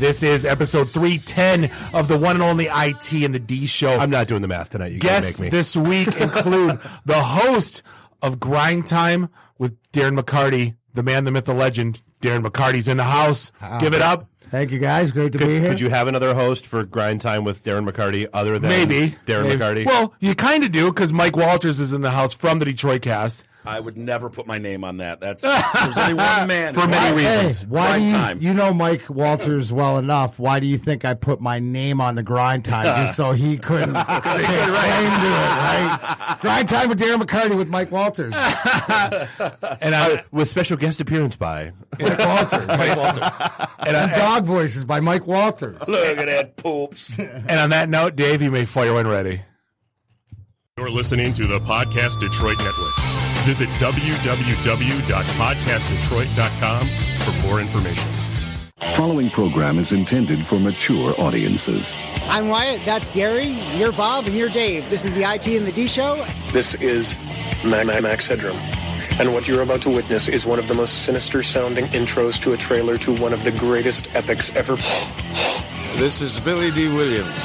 This is episode 310 of the one and only IT and the D Show. I'm not doing the math tonight. You Guests make me. this week include the host of GrindTime with Darren McCarty, the man, the myth, the legend. Darren McCarty's in the house. Give it up. Thank you, guys. Great to be here. Could you have another host for Grind Time with Darren McCarty other than Darren McCarty? Well, you kind of do because Mike Wolters is in the house from the DetroitCast. I would never put my name on that. There's only one man. For many reasons. Hey, why do you know Mike Wolters well enough? Why do you think I put my name on the Grind Time just so he couldn't claim to it, right? Grind Time with Darren McCarty with Mike Wolters. And with special guest appearance by Mike Wolters. Mike Wolters. And dog voices by Mike Wolters. Look at that poops. And on that note, Dave, you may fire when ready. You're listening to the Podcast Detroit Network. Visit www.podcastdetroit.com for more information. Following program is intended for mature audiences. I'm Wyatt, that's Gary, you're Bob, and you're Dave. This is the IT and the D Show. This is Max Headroom. And what you're about to witness is one of the most sinister-sounding intros to a trailer to one of the greatest epics ever. This is Billy D. Williams.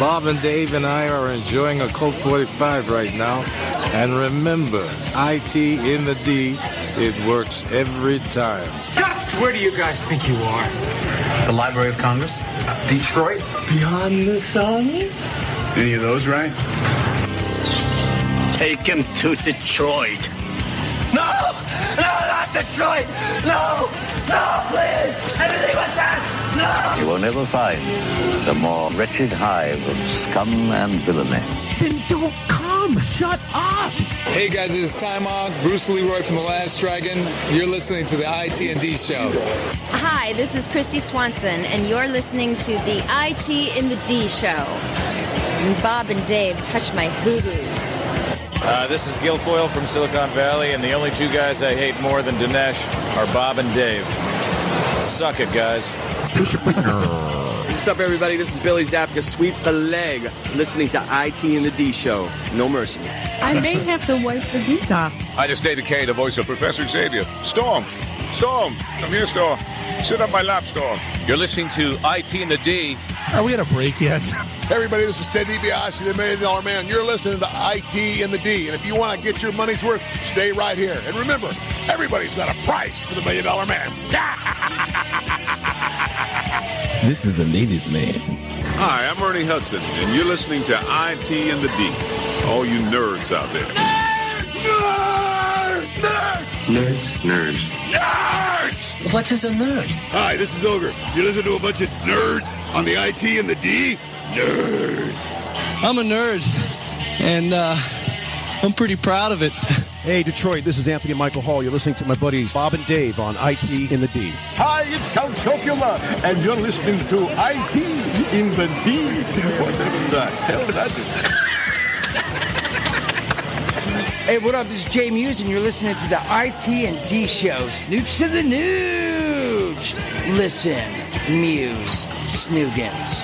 Bob and Dave and I are enjoying a Colt 45 right now. And remember, IT in the D, it works every time. Where do you guys think you are? The Library of Congress? Detroit? Beyond the sun? Any of those, right? Take him to Detroit. No! No, not Detroit! No! No, please! Anything but that! No! You will never find the more wretched hive of scum and villainy. Then don't come! Shut up! Hey guys, it's Time Off, Bruce Leroy from The Last Dragon. You're listening to the IT&D Show. Hi, this is Christy Swanson, and you're listening to the IT in the D Show. Bob and Dave touch my hoo-hoos. This is Guilfoyle from Silicon Valley, and the only two guys I hate more than Dinesh are Bob and Dave. Suck it, guys. What's up, everybody? This is Billy Zapka. Sweep the leg. Listening to IT and the D Show. No mercy. I may have to wipe the geek off. Hi, this is David Kay, the voice of Professor Xavier. Storm, come here, Storm. Sit on my lap, Storm. You're listening to IT and the D. Are we at a break yet? Hey everybody, this is Ted DiBiase, the $1 Million Man. You're listening to IT and the D. And if you want to get your money's worth, stay right here. And remember, everybody's got a price for the $1 Million Man. This is the ladies' man. Hi, I'm Ernie Hudson, and you're listening to IT and the D. All you nerds out there. Nerds. Nerds! What is a nerd? Hi, this is Ogre. You listen to a bunch of nerds on the IT and the D? Nerds! I'm a nerd, and I'm pretty proud of it. Hey, Detroit, this is Anthony Michael Hall. You're listening to my buddies Bob and Dave on IT in the D. Hi, it's Count Chocula, and you're listening to IT in the D. What the hell did I do? Hey, what up? This is Jay Muse, and you're listening to the IT and D Show. Snooch to the nooch. Listen, Muse, Snoogans.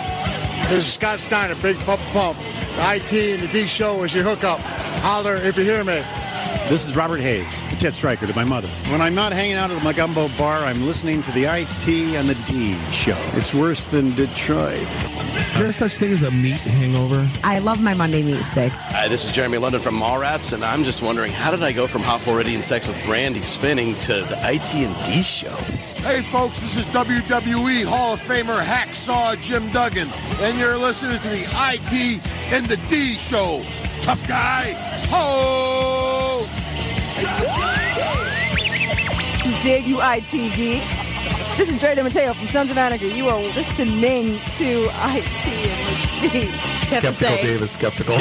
This is Scott Steiner, Big Pump Pump. The IT and the D Show is your hookup. Holler if you hear me. This is Robert Hayes, the Ted Striker to my mother. When I'm not hanging out at the Gumbo Bar, I'm listening to the IT and the D Show. It's worse than Detroit. Is there such thing as a meat hangover? I love my Monday meat steak. Hi, this is Jeremy London from Mallrats, and I'm just wondering, how did I go from Hot Floridian Sex with Brandy Spinning to the IT and D Show? Hey, folks, this is WWE Hall of Famer Hacksaw Jim Duggan, and you're listening to the IT and the D Show. Tough guy. Ho! Dig you IT geeks. This is Dre DeMatteo from Sons of Anarchy. You are listening to IT and the D. Skeptical Dave is skeptical.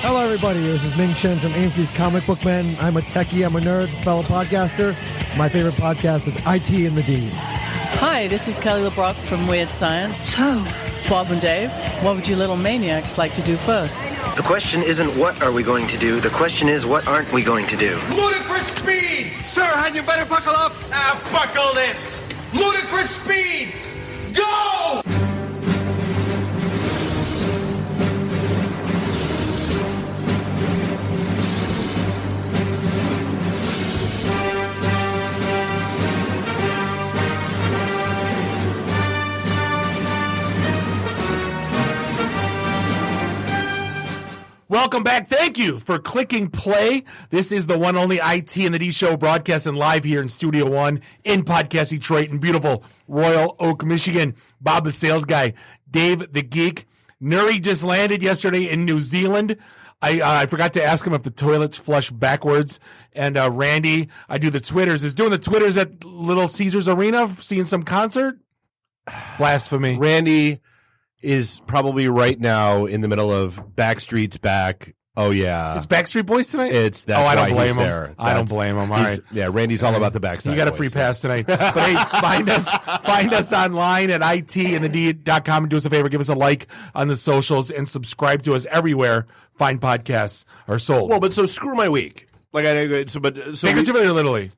Hello, everybody. This is Ming Chen from AMC's Comic Book Man. I'm a techie. I'm a nerd, fellow podcaster. My favorite podcast is IT and the D. Hi, this is Kelly LeBrock from Weird Science. So, Bob and Dave, what would you little maniacs like to do first? The question isn't what are we going to do. The question is what aren't we going to do. Ludicrous speed! Sir, had you better buckle up? Buckle this! Ludicrous speed! Go! Welcome back. Thank you for clicking play. This is the one only IT and the D Show, broadcasting live here in Studio One in Podcast Detroit in beautiful Royal Oak, Michigan. Bob the sales guy, Dave the geek. Nuri just landed yesterday in New Zealand. I forgot to ask him if the toilets flush backwards. And Randy, I do the Twitters, is doing the Twitters at Little Caesars Arena, seeing some concert. Blasphemy. Randy is probably right now in the middle of Backstreet's Back. Oh, yeah. It's Backstreet Boys tonight? That's I don't why blame he's him. there. I don't blame him. All right. Yeah, Randy's all about the backside. You got a boys, free pass tonight. But hey, find us online at itandthed.com and do us a favor. Give us a like on the socials and subscribe to us everywhere fine podcasts are sold. Well, but so screw my week. Figuratively or literally?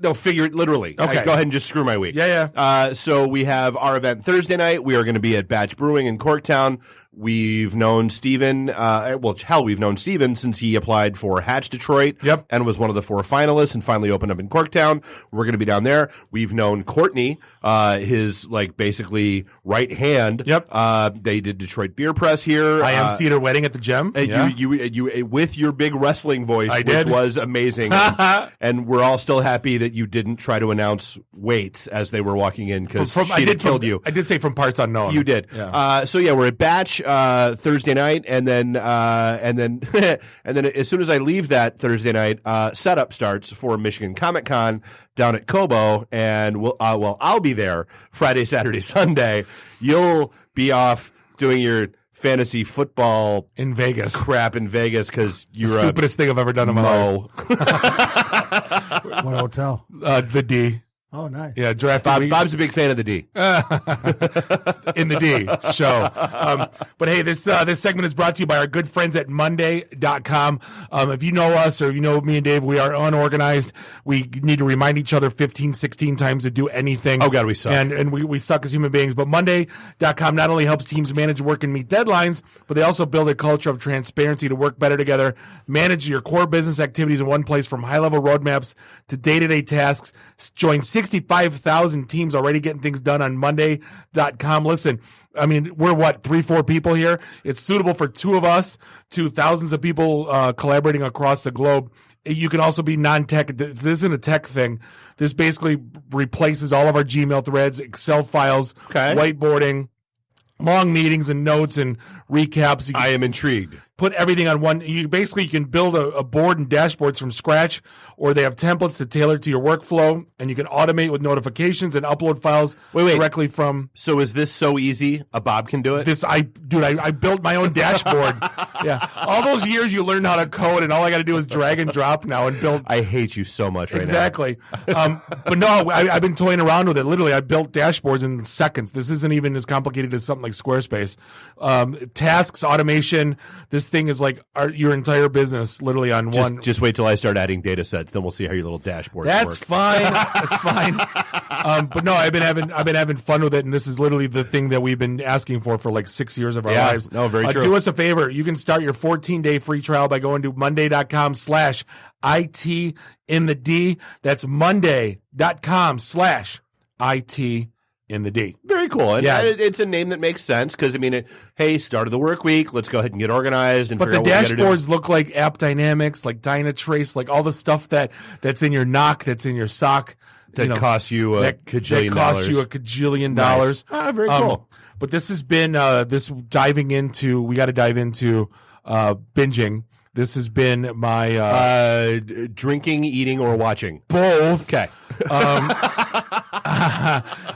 No, literally. Okay. Go ahead and just screw my week. Yeah. So we have our event Thursday night. We are going to be at Batch Brewing in Corktown. We've known Steven, we've known Steven since he applied for Hatch Detroit and was one of the 4 finalists and finally opened up in Corktown. We're going to be down there. We've known Courtney, his basically right hand. They did Detroit Beer Press here. I am Cedar Wedding at the Gem. You with your big wrestling voice, which was amazing. And we're all still happy that you didn't try to announce weights as they were walking in because she'd have killed you. I did say from parts unknown. You did. Yeah. We're at Batch Thursday night, and then as soon as I leave that Thursday night, setup starts for Michigan Comic Con down at Kobo, and I'll be there Friday, Saturday, Sunday. You'll be off doing your fantasy football in Vegas crap in Vegas because you're the stupidest thing I've ever done in my life. What hotel? The D. Oh, nice. Yeah, draft. Bob's a big fan of the D. In the D show. But hey, this segment is brought to you by our good friends at Monday.com. If you know us or you know me and Dave, we are unorganized. We need to remind each other 15, 16 times to do anything. Oh, God, we suck. And we suck as human beings. But Monday.com not only helps teams manage work and meet deadlines, but they also build a culture of transparency to work better together, manage your core business activities in one place from high-level roadmaps to day-to-day tasks. Join 65,000 teams already getting things done on Monday.com. Listen, I mean, we're 3-4 people here. It's suitable for 2 of us to thousands of people collaborating across the globe. You can also be non-tech. This isn't a tech thing. This basically replaces all of our Gmail threads, Excel files, whiteboarding, long meetings and notes and recaps. I am intrigued. Put everything on one. You can build a board and dashboards from scratch, or they have templates to tailor to your workflow, and you can automate with notifications and upload files directly from. So is this so easy? A Bob can do it? I built my own dashboard. Yeah. All those years you learned how to code, and all I got to do is drag and drop now and build. I hate you so much right exactly. now. But no, I've been toying around with it. Literally, I built dashboards in seconds. This isn't even as complicated as something like Squarespace. Tasks, automation, this thing is like your entire business literally on one. Just wait till I start adding data sets, then we'll see how your little dashboards That's work. fine. That's fine. But no, I've been having fun with it, and this is literally the ththing that we've been asking for like 6 years of our lives. No, very true. Do us a favor. You can start your 14-day free trial by going to monday.com/IT in the D. That's monday.com/IT in the D. Very cool. And yeah. It's a name that makes sense because, hey, start of the work week. Let's go ahead and get organized. And but the figure out what dashboards look like App Dynamics, like Dynatrace, like all the stuff that's in your knock, that's in your sock. That costs you a cajillion dollars. That costs you a cajillion dollars. Nice. Very cool. But this has been we got to dive into binging. This has been my drinking, eating, or watching. Both. Okay.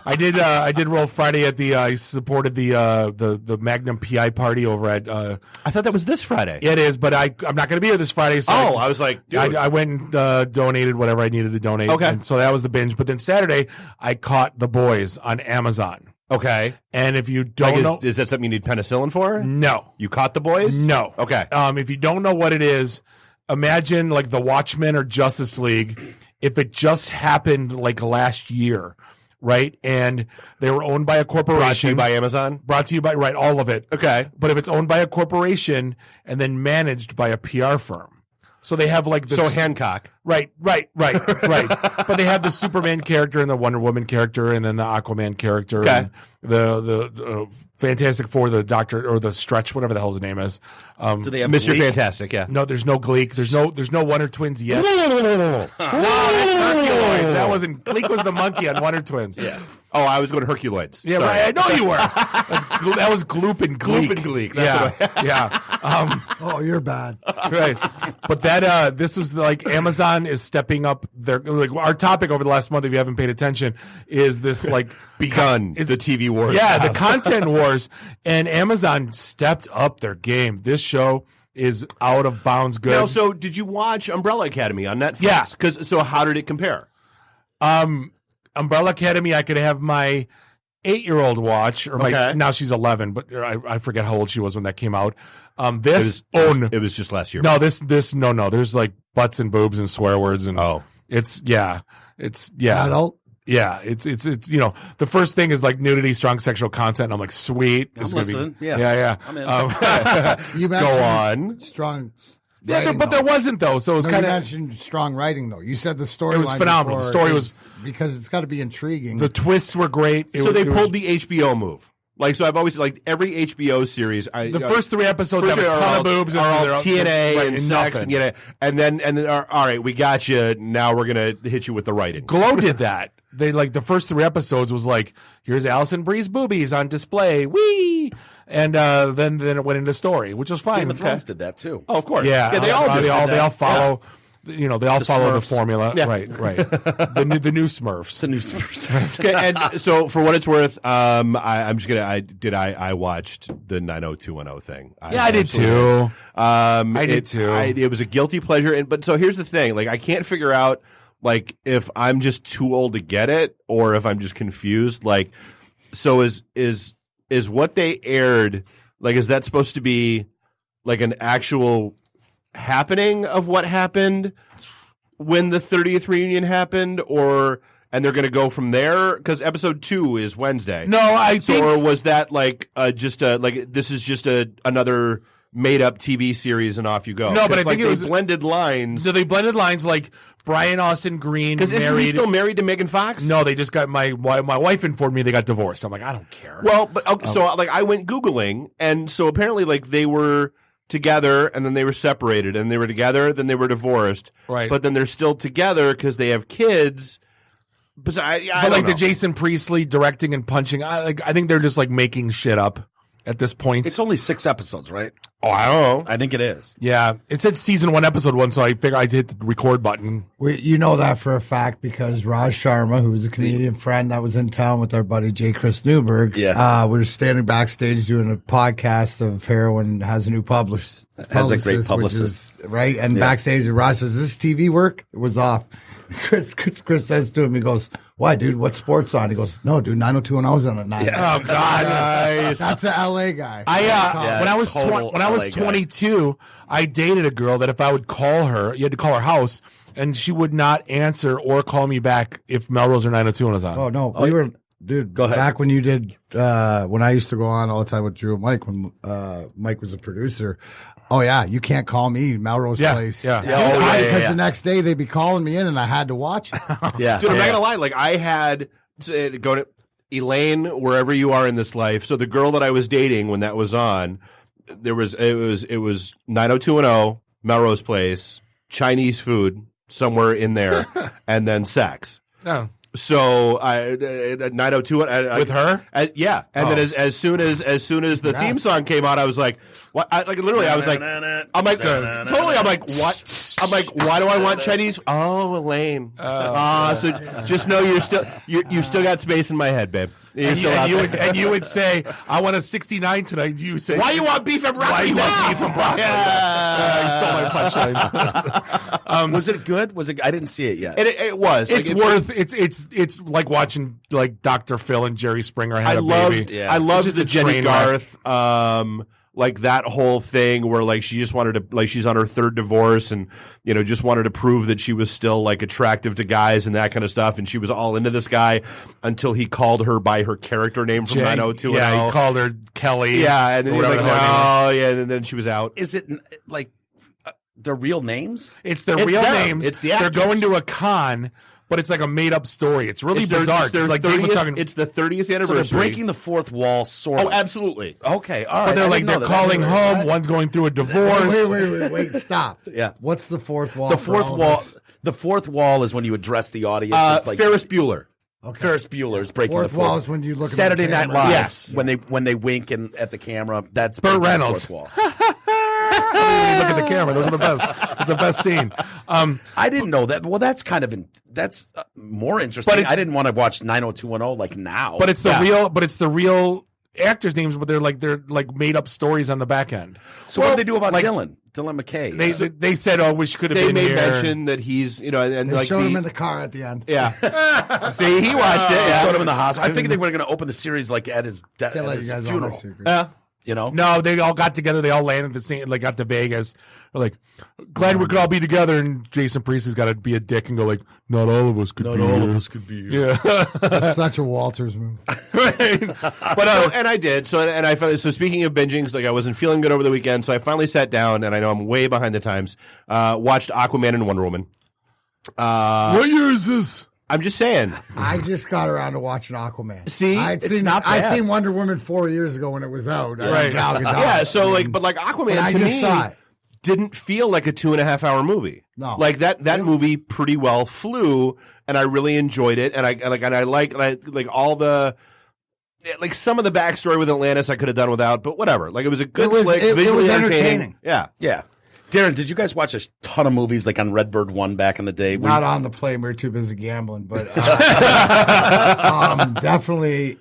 I did roll Friday at I supported the Magnum PI party over at. I thought that was this Friday. It is, but I'm not going to be here this Friday. So I was like, dude. I went and donated whatever I needed to donate. Okay. And so that was the binge. But then Saturday, I caught The Boys on Amazon. Okay. And if you don't know, is that something you need penicillin for? No. You caught The Boys? No. Okay. If you don't know what it is, imagine like The Watchmen or Justice League if it just happened like last year, right? And they were owned by a corporation. Brought to you by Amazon? Brought to you by, right, all of it. Okay. But if it's owned by a corporation and then managed by a PR firm, So they have like this. So Hancock. Right. But they have the Superman character and the Wonder Woman character and then the Aquaman character. Okay. And the Fantastic Four, the Doctor or the Stretch, whatever the hell his name is. Do they have Mr. Gleek? Fantastic? Yeah. No, there's no Gleek. There's no Wonder Twins yet. No, that's Herculoids. That wasn't Gleek. Was the monkey on Wonder Twins? Yeah. Oh, I was going to Herculoids. Yeah, Sorry. right. I know you were. That was Gloop and Gleek. Gloop and Gleek. That's Yeah. Oh, you're bad. Right. But that this was like Amazon is stepping up their like our topic over the last month, if you haven't paid attention, is this like begun the TV wars. Yeah, the content wars. And Amazon stepped up their game. This show is out of bounds good. Now, so did you watch Umbrella Academy on Netflix? Yeah. So how did it compare? Umbrella Academy, I could have my 8-year-old watch, or Okay. now she's 11, but I forget how old she was when that came out. It was just last year. No, no. There's like butts and boobs and swear words and it's Adult. Yeah, it's the first thing is like nudity, strong sexual content. And I'm like, sweet. I'm listening. Yeah. I'm in. You Go mentioned on. strong. Yeah, writing, but there though. wasn't though, so it was No, kind you of mentioned strong writing though. You said the story. It was phenomenal. The story was because it's got to be intriguing. the twists were great. They pulled the HBO move. Like, so I've always, like, every HBO series. The first 3 episodes have a ton of boobs. Are all TNA right, and sex. nothing. And then all right, we got you. Now we're going to hit you with the writing. Glow did that. They like the first 3 episodes was like, here's Allison Brie's boobies on display. Whee! And then it went into story, which was fine. Game of Thrones did that too. Oh, of course. Yeah, they all they all follow. They all follow the Smurfs. formula. Yeah. Right. The new Smurfs. The new Smurfs. Okay, and so for what it's worth, I'm just gonna. I watched the 90210 thing. I did too. I did too. It was a guilty pleasure, but so here's the thing: like, I can't figure out like if I'm just too old to get it or if I'm just confused. Like, so is what they aired like? Is that supposed to be like an actual happening of what happened when the 30th reunion happened, and they're going to go from there? Because episode 2 is Wednesday. No, I think, or was that like this is just another made up TV series and off you go? No, but I like think it was blended lines. So they blended lines like Brian Austin Green Because isn't he married. still married to Megan Fox? No, they just got my wife informed me they got divorced. I'm like, I don't care. Well, but okay, so like I went Googling, and so apparently like they were together and then they were separated, and they were together, then they were divorced. Right. But then they're still together because they have kids. But I but like don't know. the Jason Priestley directing and punching, I think they're just like making shit up at this point. It's only 6 episodes, right? Oh, I don't know. I think it is. Yeah, it said season 1, episode 1, so I figure I hit the record button. You know that for a fact because Raj Sharma, who was a comedian friend that was in town with our buddy J. Chris Newberg, we were standing backstage doing a podcast of Heroin has a new publicist. Has a great publicist. Right? And backstage, Raj says, "Does this TV work?" It was off. Chris says to him, he goes, "Why, dude? What sports on?" He goes, "No, dude, 90210's on at 9." Oh God, nice. That's an LA guy. When I was 22, I dated a girl that if I would call her, you had to call her house, and she would not answer or call me back if Melrose or 90210 was on. Oh no, we were. Dude, go ahead. Back when you did, when I used to go on all the time with Drew and Mike, when Mike was a producer. Oh yeah, you can't call me Melrose Place. Yeah. Because the next day they'd be calling me in, and I had to watch it. Yeah, dude, I'm not gonna lie. Like I had to go to Elaine, wherever you are in this life. So the girl that I was dating when that was on, it was 90210, Melrose Place, Chinese food somewhere in there, and then sex. Oh. So I 902 with her, yeah. And then as soon as the theme song came out, I was like, what? I was like, I'm like, totally. I'm like, what? I'm like, why do I want Chinese? Oh, Elaine. So just know you still got space in my head, babe. And you would say, I want a 69 tonight. You say, why you want beef and broccoli? Why you want beef and broccoli? Yeah. You stole my punchline. Was it good? Was it? I didn't see it yet. It was. It's like watching like Dr. Phil and Jerry Springer had a baby. I loved the Jenny Garth. Like that whole thing where like she just wanted to, like she's on her 3rd divorce and, you know, just wanted to prove that she was still like attractive to guys and that kind of stuff. And she was all into this guy until he called her by her character name from 90210. Yeah, he called her Kelly. Yeah, and then he was like, no, yeah, and then she was out. Is it like Their real names? It's their real names. It's the They're actors. going to a con, but it's like a made up story. It's really bizarre. It's their like Dave was 30th talking. It's the 30th So anniversary. they're breaking the fourth wall, sort of. Oh, absolutely. Okay, all right. But they're I like didn't know they're that. calling home. One's going through a divorce. Wait, stop. Yeah. What's the fourth wall? The for fourth all of wall. us? The fourth wall is when you address the audience. It's like Ferris Bueller. Ferris Bueller's breaking Fourth the fourth wall is when you look at Saturday the Night camera. Live. Yes. When they wink at the camera. That's Burt breaking the Reynolds. fourth wall. Look at the camera. Those are the best. It's the best scene. I didn't know that. Well, that's kind of that's more interesting. But I didn't want to watch 90210 like now. But it's the real actors' names, but they're like made up stories on the back end. So what did they do about Dylan McKay? They said, "Oh, we could have They been made here." mention that he's, and They like showed him in the car at the end. Yeah. See, he watched it. Yeah. Showed him in the hospital. I figured they were going to open the series like at his, Can't let you guys all funeral. know secrets. Yeah. You know? No, they all got together. They all landed the same. Like got to Vegas. They're like, glad we could all be together. And Jason Priest has got to be a dick and go like, not all of us could be here. could be here. Yeah. That's such a Walters move. Right. But and I did. So and I finally, so speaking of binging, like I wasn't feeling good over the weekend, so I finally sat down, and I know I'm way behind the times. Watched Aquaman and Wonder Woman. What year is this? I'm just saying. I just got around to watching Aquaman. See, I'd seen Wonder Woman 4 years ago when it was out. Right. Yeah. So like Aquaman I to just me saw it. didn't feel like a 2.5 hour movie. No. Like that movie pretty well flew, and I really enjoyed it, and I like all the. Like some of the backstory with Atlantis, I could have done without, but whatever. Like it was a good flick, visually entertaining. Yeah. Darren, did you guys watch a ton of movies like on Redbird 1 back in the day? Not on the plane. We were too busy gambling, but definitely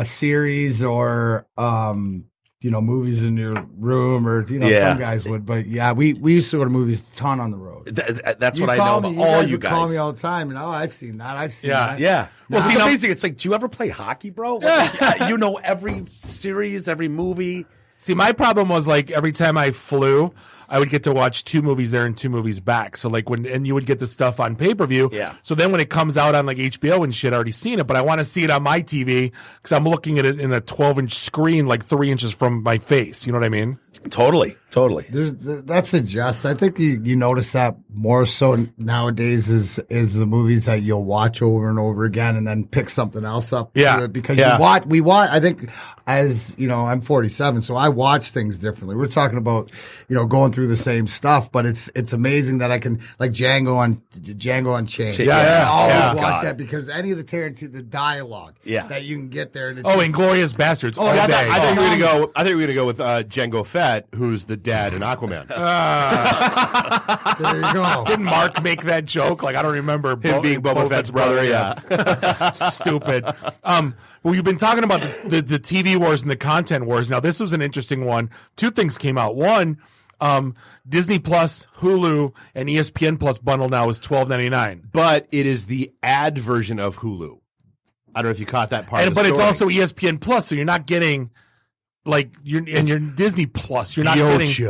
series or movies in your room or some guys would. But yeah, we used to go to movies a ton on the road. That's what I know about all you guys. Call me all the time, and I've seen that. I've seen that. Yeah. Well, It's amazing. It's like, do you ever play hockey, bro? Like, you know every series, every movie. See, my problem was like every time I flew, I would get to watch 2 movies there and 2 movies back. So like and you would get the stuff on pay-per-view. Yeah. So then when it comes out on like HBO and shit, I already seen it, but I want to see it on my TV because I'm looking at it in a 12-inch screen, like 3 inches from my face. You know what I mean? Totally. That's a just. I think you notice that more so nowadays is the movies that you'll watch over and over again and then pick something else up. Yeah. Because we watch. I think as I'm 47, so I watch things differently. We're talking about going through the same stuff, but it's amazing that I can like Django Unchained. Yeah. I always Yeah. watch that because any of the dialogue that you can get there. And it's Inglourious Bastards. I thought you were gonna go with Django Fett, who's the dad in Aquaman. There you go. Didn't Mark make that joke? Like I don't remember Him being Boba Fett's brother. Yeah. Stupid. Well, you've been talking about the TV wars and the content wars. Now, this was an interesting one. 2 things came out. One, Disney Plus, Hulu, and ESPN Plus bundle now is $12.99. But it is the ad version of Hulu. I don't know if you caught that part. But it's also ESPN Plus, so you're not getting like you're Disney Plus. You're not getting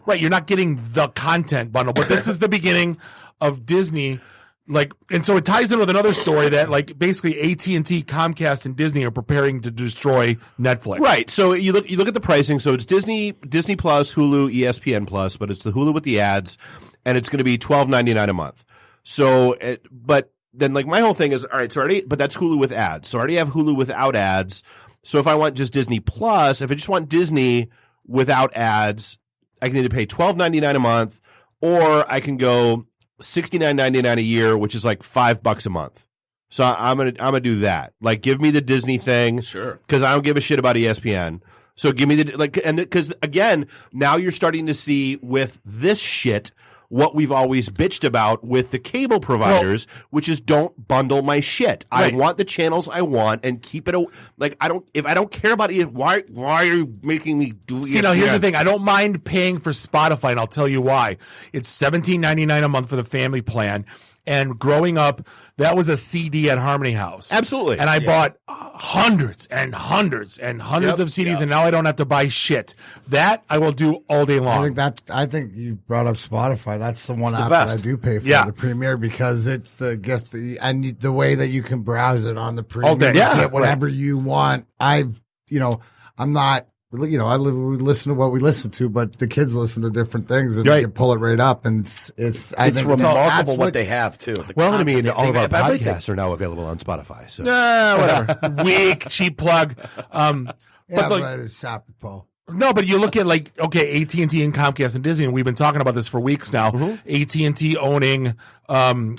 right. You're not getting the content bundle. But this is the beginning of Disney. Like, and so it ties in with another story that, like, basically AT&T, Comcast, and Disney are preparing to destroy Netflix. Right. So you look at the pricing. So it's Disney Plus, Hulu, ESPN Plus, but it's the Hulu with the ads, and it's going to be $12.99 a month. So, but then like my whole thing is, all right, so but that's Hulu with ads. So I already have Hulu without ads. So if I want just Disney Plus, if I just want Disney without ads, I can either pay $12.99 a month, or I can go $69.99 a year, which is like $5 a month. So I'm gonna do that. Like, give me the Disney thing, sure, because I don't give a shit about ESPN. So give me because again, now you're starting to see with this shit what we've always bitched about with the cable providers, which is don't bundle my shit. Right. I want the channels I want and keep it like if I don't care about it, why are you making me do it? See, now here's the thing. I don't mind paying for Spotify, and I'll tell you why. It's $17.99 a month for the family plan. And growing up, that was a CD at Harmony House. Absolutely. And I bought hundreds and hundreds and hundreds of CDs, and now I don't have to buy shit. That I will do all day long. I think you brought up Spotify. That's the one It's the app best. that I do pay for, the Premiere, because it's the and the way that you can browse it on the Premiere. All day. You get whatever you want. I'm not we listen to what we listen to, but the kids listen to different things, and you can pull it right up, and it's remarkable what they have too. Well, I mean, all of our podcasts are now available on Spotify. So whatever. Weak, cheap plug. But it's apropos. No, but you look at AT&T and Comcast and Disney, and we've been talking about this for weeks now. AT&T owning Time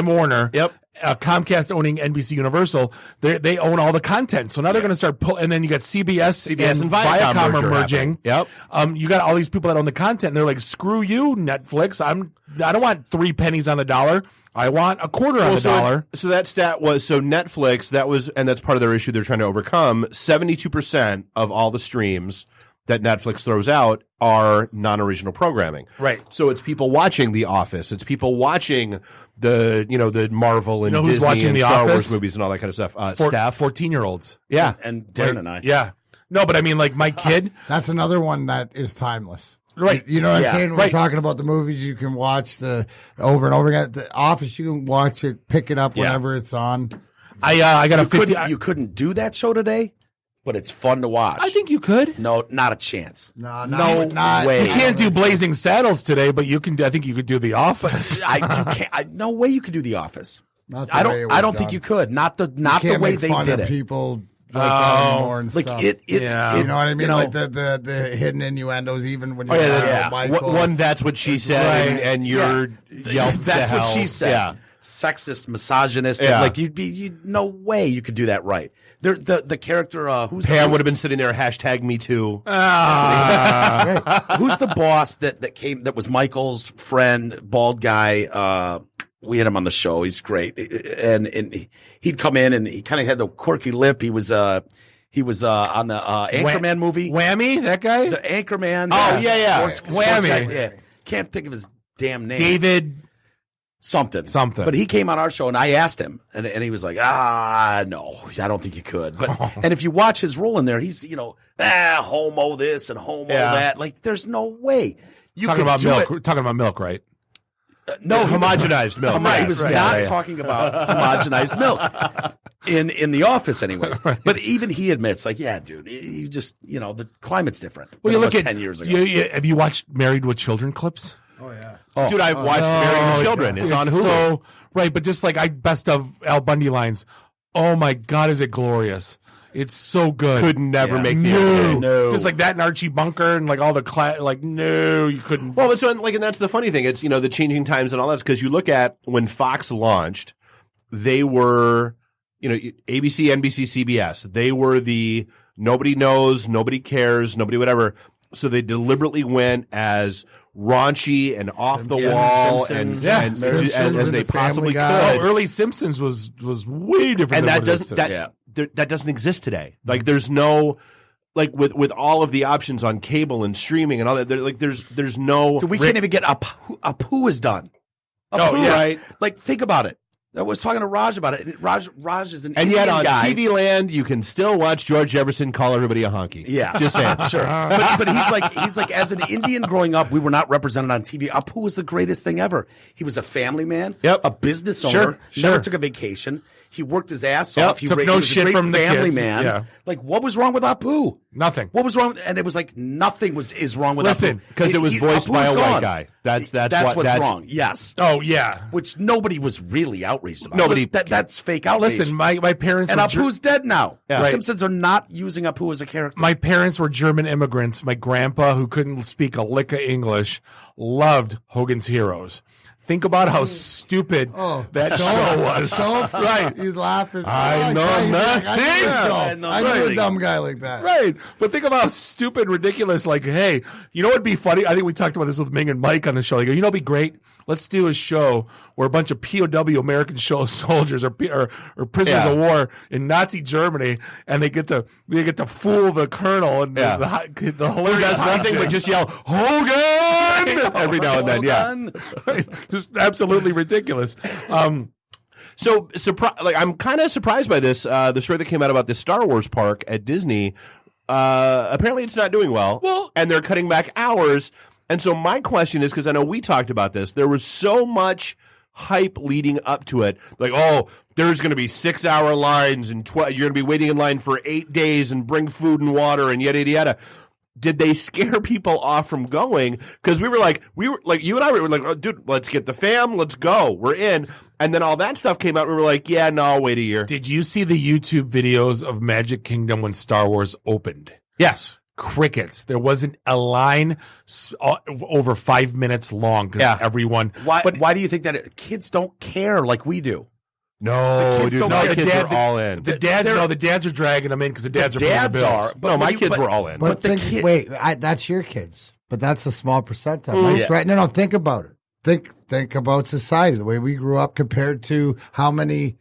Warner. Yep. Comcast owning NBC Universal. They own all the content. So now they're going to start and then you got CBS and Viacom are merging. Yep. You got all these people that own the content, and they're like, screw you, Netflix. I don't want 3 pennies on the dollar. I want a quarter on the dollar. So that stat was, Netflix, and that's part of their issue they're trying to overcome. 72% of all the streams that Netflix throws out are non-original programming. Right. So it's people watching The Office. It's people watching the Marvel and who's Disney watching and The Star Office? Wars movies and all that kind of stuff. Staff. 14-year-olds. Yeah. And Darren and I. Yeah. No, but I mean, my kid. That's another one that is timeless. Right. You know what I'm saying? We're talking about the movies you can watch over and over again. The Office, you can watch it, pick it up whenever it's on. I got a 50. You couldn't do that show today, but it's fun to watch. I think you could. No, not a chance. No way. You can't do Blazing Saddles today, but you can. I think you could do The Office. You can't. No way you could do The Office. I don't think you could. Not the way they did it. People anymore and stuff. You know what I mean? Like the hidden innuendos, even when you're Michael. One, that's what she said, and you're yelped. That's what she said. Yeah. Sexist, misogynist. Like no way you could do that right. The character Pam would have been sitting there #Me Too. Who's the boss that was Michael's friend, bald guy? We had him on the show. He's great, and he'd come in and he kind of had the quirky lip. He was on the Anchorman movie. Whammy, that guy, the Anchorman. Oh yeah. Whammy. Yeah, can't think of his damn name. David. Something. But he came on our show and I asked him and he was like, no, I don't think you could. But and if you watch his role in there, he's homo this and homo that. Like there's no way you talking could about do milk. it. Talking about milk, right? No, homogenized milk. He was not talking about homogenized milk in The Office, anyways. Right. But even he admits, like, yeah, dude, you just the climate's different. Well, you look at 10 years ago. Have you watched Married with Children clips? Oh yeah. Dude, I've watched Married with Children. It's on Hulu. So, right, but just best of Al Bundy lines. Oh my God, is it glorious? It's so good. Could never make the other. No. Just like that and Archie Bunker and all the no, you couldn't. Well, and that's the funny thing. It's the changing times and all that, because you look at when Fox launched, they were ABC, NBC, CBS. They were the nobody knows, nobody cares, nobody whatever. So they deliberately went as raunchy and off the wall and as they possibly could. Oh, early Simpsons was way different. And that doesn't exist today. Like there's no with all of the options on cable and streaming and all that. There's no. So we can't even get Apu is done. Right. Like think about it. I was talking to Raj about it. Raj is an and Indian yet on guy. TV Land, you can still watch George Jefferson call everybody a honky. Yeah, just saying. Sure, but he's like as an Indian growing up, we were not represented on TV. Apu was the greatest thing ever. He was a family man, a business owner. Never took a vacation. He worked his ass off. He took was no a shit great from the family kids. man. Yeah. Like what was wrong with Apu? Nothing. What was wrong? And it was like nothing is wrong with Listen, Apu because it was voiced by a Apu's white gone. guy. That's what's wrong. Yes. Oh yeah. Which nobody was really outraged about. Nobody. That's fake outrage. Listen, my parents and were Apu's dead now. Yeah. The Right. Simpsons are not using Apu as a character. My parents were German immigrants. My grandpa, who couldn't speak a lick of English, loved Hogan's Heroes. Think about how stupid that show was. Right. He's laughing. I know nothing. I knew a dumb guy like that. Right. But think about how stupid, ridiculous, hey, you know what'd be funny? I think we talked about this with Ming and Mike on the show. They go, what'd be great? Let's do a show where a bunch of POW American soldiers or prisoners of war in Nazi Germany, and they get to fool the colonel and the hilarious does nothing but just yell Hogan every now and then. Yeah, just absolutely ridiculous. So I'm kind of surprised by this. The story that came out about this Star Wars park at Disney. Apparently, it's not doing well. And they're cutting back hours. And so my question is, because I know we talked about this, there was so much hype leading up to it. Like, oh, there's going to be 6-hour lines and you're going to be waiting in line for 8 days and bring food and water and yada, yada, yada. Did they scare people off from going? Because we were like, you and I were like, oh, dude, let's get the fam, let's go, we're in. And then all that stuff came out. We were like, yeah, no, I'll wait a year. Did you see the YouTube videos of Magic Kingdom when Star Wars opened? Yes. Crickets. There wasn't a line over 5 minutes long because everyone. Why do you think that kids don't care like we do? No, kids dude, don't the kids are all in. The dads are dragging them in because the dads are paying the bills. No, my kids were all in. But that's your kids. But that's a small percentile. Mike's right. No, think about it. Think about society, the way we grew up compared to how many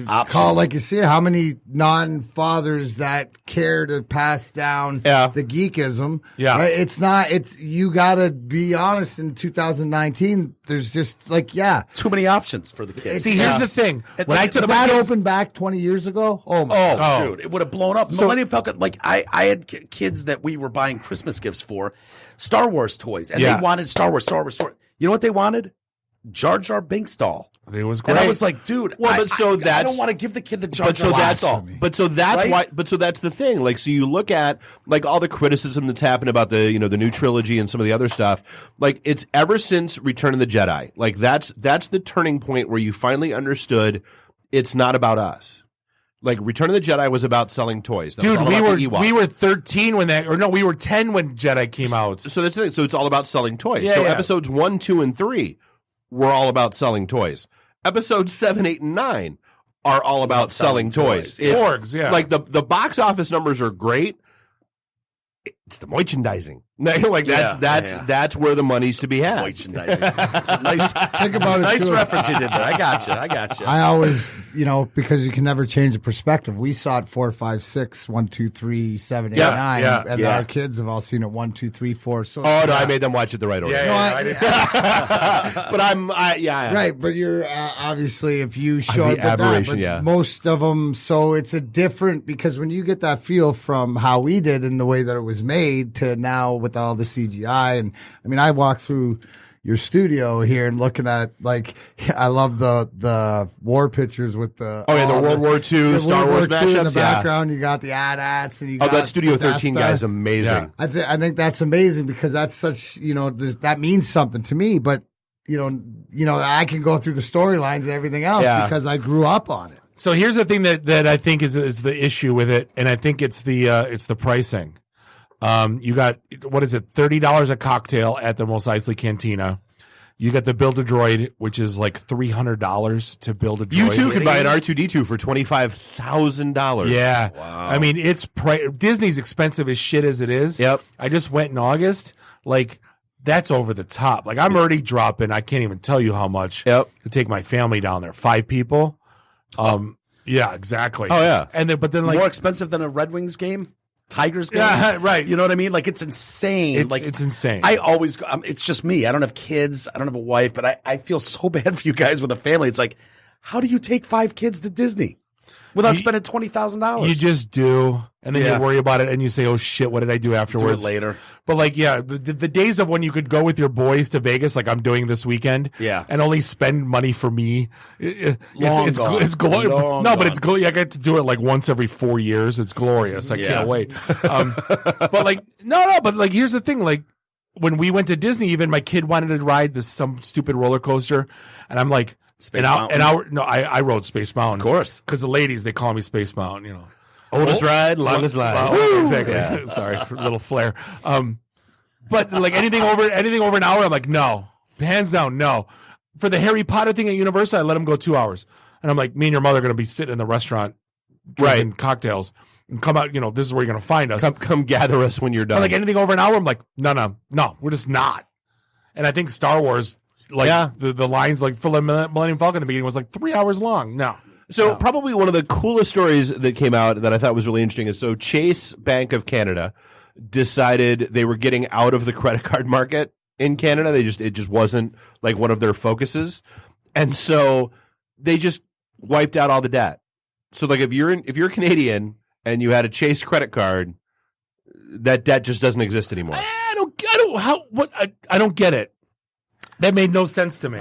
options. Like you see, how many non-fathers that care to pass down the geekism. Yeah. Right? It's not, you gotta be honest, in 2019, there's just too many options for the kids. See, here's the thing. When I took that open back 20 years ago, dude, it would have blown up. So, Millennium Falcon, like I had kids that we were buying Christmas gifts for, Star Wars toys, and they wanted Star Wars. You know what they wanted? Jar Jar Binks doll. It was great. And I was like, dude, I don't want to give the kid the Jar Jar Binks doll. So that's the thing. Like, so you look at like all the criticism that's happened about the the new trilogy and some of the other stuff. Like, it's ever since Return of the Jedi. Like, that's the turning point where you finally understood it's not about us. Like, Return of the Jedi was about selling toys. Dude, we were 13 when we were 10 when Jedi came out. So that's the thing. So it's all about selling toys. Yeah, so episodes 1, 2, and 3 were all about selling toys. Episodes 7, 8, and 9 are all about selling toys. Orgs, yeah. Like, the box office numbers are great. It's the merchandising. Like, that's where the money's to be had. Merchandising. Nice. Think about it. Nice too. reference you did there. I got you. I always, because you can never change the perspective. We saw it 4, 5, 6, 1, 2, 3, 7, 8, 9, and our kids have all seen it 1, 2, 3, 4. So I made them watch it the right order. But right. But you're obviously, if you show the aberration, most of them. So it's a different, because when you get that feel from how we did and the way that it was made to now with all the CGI, and I mean, I walked through your studio here and looking at, like, I love the war pictures with the the World War II Star Wars mashups in the background. You got the AT-ATs and you got that Studio 13 guy is amazing. I think that's amazing because that's such that means something to me. But I can go through the storylines and everything else because I grew up on it. So here's the thing that I think is the issue with it, and I think it's the pricing. You got, what is it, $30 a cocktail at the Mos Eisley Cantina. You got the Build-A-Droid, which is like $300 to build a droid. You too can buy an R2-D2 for $25,000. Yeah. Wow. I mean, Disney's expensive as shit as it is. Yep. I just went in August. Like, that's over the top. Like, I'm already dropping, I can't even tell you how much to take my family down there. 5 people. Yeah, exactly. Oh, yeah. But then, like, more expensive than a Red Wings game? Tigers game? Yeah, right. You know what I mean? Like, it's insane. It's insane. I always, it's just me. I don't have kids. I don't have a wife, but I feel so bad for you guys with a family. It's like, how do you take 5 kids to Disney without spending $20,000? You just do. And then you worry about it and you say, oh shit, what did I do afterwards? Do it later. But like, the days of when you could go with your boys to Vegas, like I'm doing this weekend, and only spend money for me, it's glorious. No, but it's glorious. I get to do it like once every 4 years. It's glorious. I can't wait. But like, but like, here's the thing. Like, when we went to Disney, even my kid wanted to ride some stupid roller coaster, and I'm like, I rode Space Mountain. Of course. Because the ladies, they call me Space Mountain, Oldest ride, longest line. Exactly. Yeah. Sorry, little flair. But like anything over an hour, I'm like, no, hands down, no. For the Harry Potter thing at Universal, I let him go 2 hours, and I'm like, me and your mother are going to be sitting in the restaurant drinking cocktails, and come out. This is where you're going to find us. Come gather us when you're done. But like anything over an hour, I'm like, no, we're just not. And I think Star Wars, like the lines, like for the Millennium Falcon, the beginning was like 3 hours long. No. So probably one of the coolest stories that came out that I thought was really interesting is Chase Bank of Canada decided they were getting out of the credit card market in Canada. It just wasn't like one of their focuses. And so they just wiped out all the debt. So like if you're Canadian and you had a Chase credit card, that debt just doesn't exist anymore. I don't get it. That made no sense to me.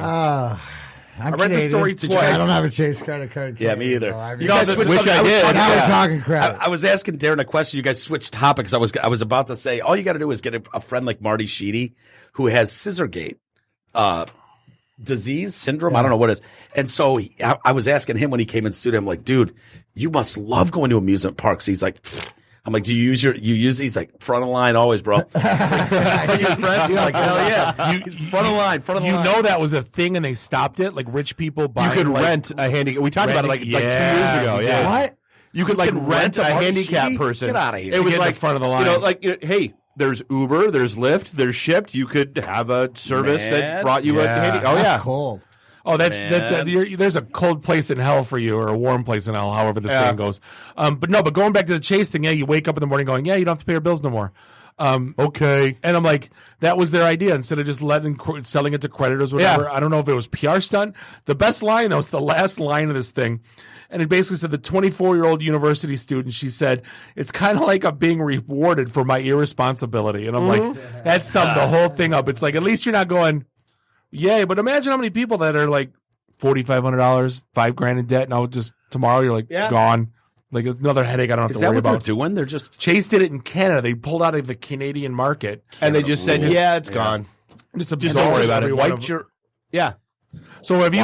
I'm I read the Canadian. story twice. I don't have a Chase credit card. Yeah, me either. I mean, You guys switched. which I did. Now we're talking credit. I was asking Darren a question. You guys switched topics. I was about to say all you got to do is get a friend like Marty Sheedy who has Scissorgate disease syndrome. I don't know what it is. And so I was asking him when he came in studio. I'm like, dude, you must love going to amusement parks. He's like. I'm like, do you use these? Like, front of the line always, bro. Your friends? He's like, hell yeah. Front of the line. You know that was a thing and they stopped it? Like, rich people buying. You could rent a handicap. We talked about it like 2 years ago. Yeah. What? You could rent a handicap person. Get out of here. It was like front of the line. Hey, there's Uber, there's Lyft, there's Shipt. You could have a service that brought you a handicap. Oh, That's cold. Oh, there's a cold place in hell for you, or a warm place in hell, however the saying goes. But going back to the Chase thing, you wake up in the morning going, you don't have to pay your bills no more. Okay. And I'm like, that was their idea instead of just selling it to creditors or whatever. Yeah. I don't know if it was PR stunt. The best line, though, was the last line of this thing. And it basically said the 24-year-old university student, she said, it's kind of like I'm being rewarded for my irresponsibility. And I'm like, that summed the whole thing up. It's like, at least you're not going, yay, but imagine how many people that are like $4,500, $5,000 in debt. Now just tomorrow you're like, it's gone. Like another headache I don't have to worry about. Is that what they're doing? They're just Chase did it in Canada. They pulled out of the Canadian market. And they just said, it's gone. Just don't worry about it. Yeah. So have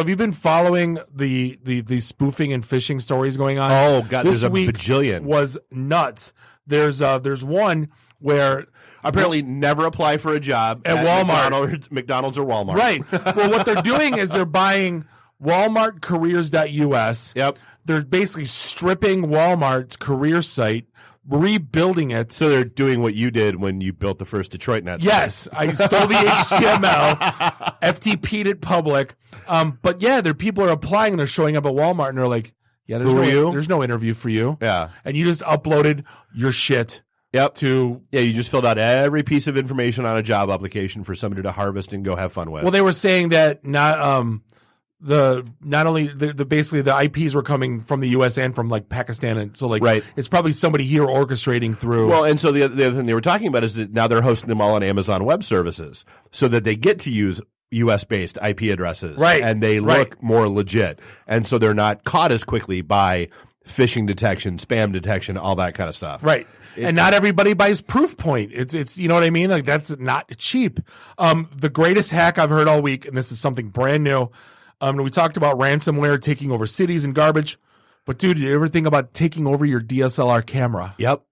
you been following the spoofing and phishing stories going on? Oh God, this there's a week bajillion. Was nuts. There's one where apparently never apply for a job at Walmart, McDonald's or Walmart. Right. Well, what they're doing is they're buying Walmart careers.us. Yep. They're basically stripping Walmart's career site, rebuilding it. So they're doing what you did when you built the first Detroit net. Yes. I stole the HTML, FTP'd it public. But people are applying and they're showing up at Walmart and they're like, there's no interview for you. Yeah. And you just uploaded your shit. Yep. You just filled out every piece of information on a job application for somebody to harvest and go have fun with. Well, they were saying that basically the IPs were coming from the US and from like Pakistan, and so it's probably somebody here orchestrating through. Well, and so the other thing they were talking about is that now they're hosting them all on Amazon Web Services so that they get to use US based IP addresses, right? And they look more legit, and so they're not caught as quickly by phishing detection, spam detection, all that kind of stuff, right? And not everybody buys Proofpoint. It's you know what I mean? Like that's not cheap. The greatest hack I've heard all week, and this is something brand new. We talked about ransomware taking over cities and garbage, but dude, you ever think about taking over your DSLR camera? Yep.